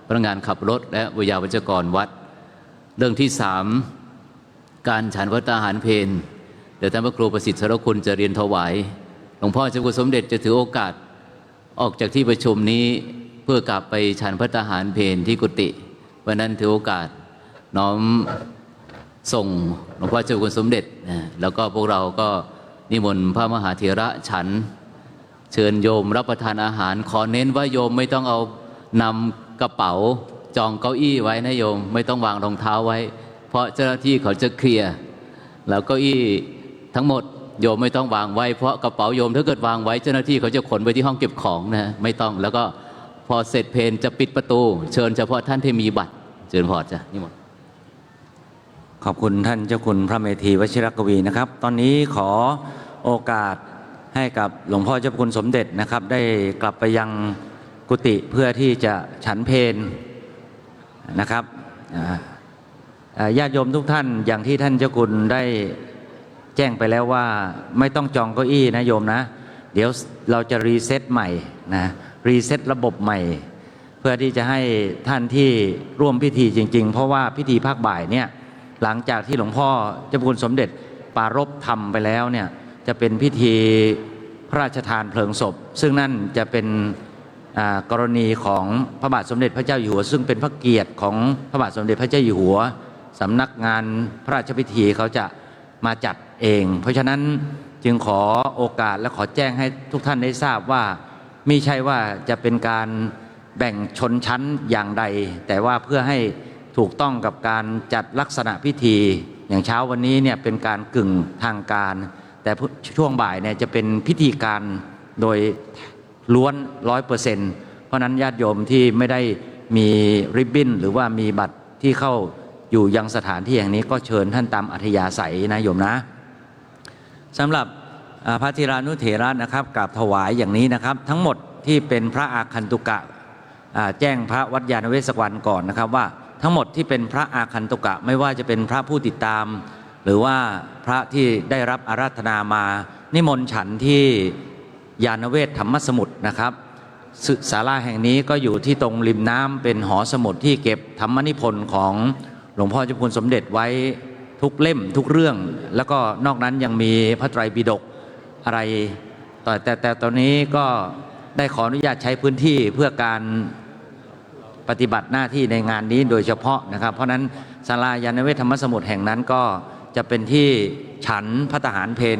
พนักงานขับรถและวิยาวัจกรวัดเรื่องที่3การฉันภัตตาหารเพลเดี๋ยวท่านพระครูประสิทธิ์สรคุณจะเรียนถวายหลวงพ่อเจ้าคุณสมเด็จจะถือโอกาสออกจากที่ประชุมนี้เพื่อกลับไปฉันภัตตาหารเพลที่กุฏิวันนั้นถือโอกาสน้อมส่งหลวงพ่อเจ้าคุณสมเด็จแล้วก็พวกเราก็นิมนต์พระมหาเถระฉันเชิญโยมรับประทานอาหารขอเน้นว่าโยมไม่ต้องเอานำกระเป๋าจองเก้าอี้ไว้นะโยมไม่ต้องวางรองเท้าไว้เพราะเจ้าหน้าที่เขาจะเคลียร์แล้วเก้าอี้ทั้งหมดโยมไม่ต้องวางไว้เพราะกระเป๋าโยมถ้าเกิดวางไว้เจ้าหน้าที่เขาจะขนไปที่ห้องเก็บของนะไม่ต้องแล้วก็พอเสร็จเพลจะปิดประตูเชิญเฉพาะท่านที่มีบัตรเชิญพอจ้ะนี่หมดขอบคุณท่านเจ้าคุณพระเมธีวชิรกวีนะครับตอนนี้ขอโอกาสให้กับหลวงพ่อเจ้าคุณสมเด็จนะครับได้กลับไปยังกุฏิเพื่อที่จะฉันเพลนะครับญาติโยมทุกท่านอย่างที่ท่านเจ้าคุณได้แจ้งไปแล้วว่าไม่ต้องจองเก้าอี้นะโยมนะเดี๋ยวเราจะรีเซ็ตใหม่นะรีเซ็ตระบบใหม่เพื่อที่จะให้ท่านที่ร่วมพิธีจริงๆเพราะว่าพิธีภาคบ่ายเนี่ยหลังจากที่หลวงพ่อเจ้าคุณสมเด็จปารภทำไปแล้วเนี่ยจะเป็นพิธีพระราชทานเพลิงศพซึ่งนั่นจะเป็นกรณีของพระบาทสมเด็จพระเจ้าอยู่หัวซึ่งเป็นพระเกียรติของพระบาทสมเด็จพระเจ้าอยู่หัวสำนักงานพระราชพิธีเขาจะมาจัดเองเพราะฉะนั้นจึงขอโอกาสและขอแจ้งให้ทุกท่านได้ทราบว่าไม่ใช่ว่าจะเป็นการแบ่งชนชั้นอย่างใดแต่ว่าเพื่อให้ถูกต้องกับการจัดลักษณะพิธีอย่างเช้าวันนี้เนี่ยเป็นการกึ่งทางการแต่ช่วงบ่ายเนี่ยจะเป็นพิธีการโดยล้วน 100% เพราะนั้นญาติโยมที่ไม่ได้มีริบบิ้นหรือว่ามีบัตรที่เข้าอยู่ยังสถานที่แห่งนี้ก็เชิญท่านตามอัธยาศัยนะโยมนะสำหรับพระธิรานุเถระนะครับกราบถวายอย่างนี้นะครับทั้งหมดที่เป็นพระอาคันตุกะแจ้งพระวัดยานเวศกวันก่อนนะครับว่าทั้งหมดที่เป็นพระอาคันตุกะไม่ว่าจะเป็นพระผู้ติดตามหรือว่าพระที่ได้รับอาราธนามานิมนต์ฉันที่ยานเวศธรรมสมุทรนะครับศาลาแห่งนี้ก็อยู่ที่ตรงริมน้ำเป็นหอสมุดที่เก็บธรรมนิพนธ์ของหลวงพ่อเจ้าคุณสมเด็จไว้ทุกเล่มทุกเรื่องแล้วก็นอกนั้นยังมีพระไตรปิฎกอะไรแต่ตอนนี้ก็ได้ขออนุญาตใช้พื้นที่เพื่อการปฏิบัติหน้าที่ในงานนี้โดยเฉพาะนะครับเพราะนั้นศาลายานเวศธรรมสมุทรแห่งนั้นก็จะเป็นที่ฉันภัตตาหารเพล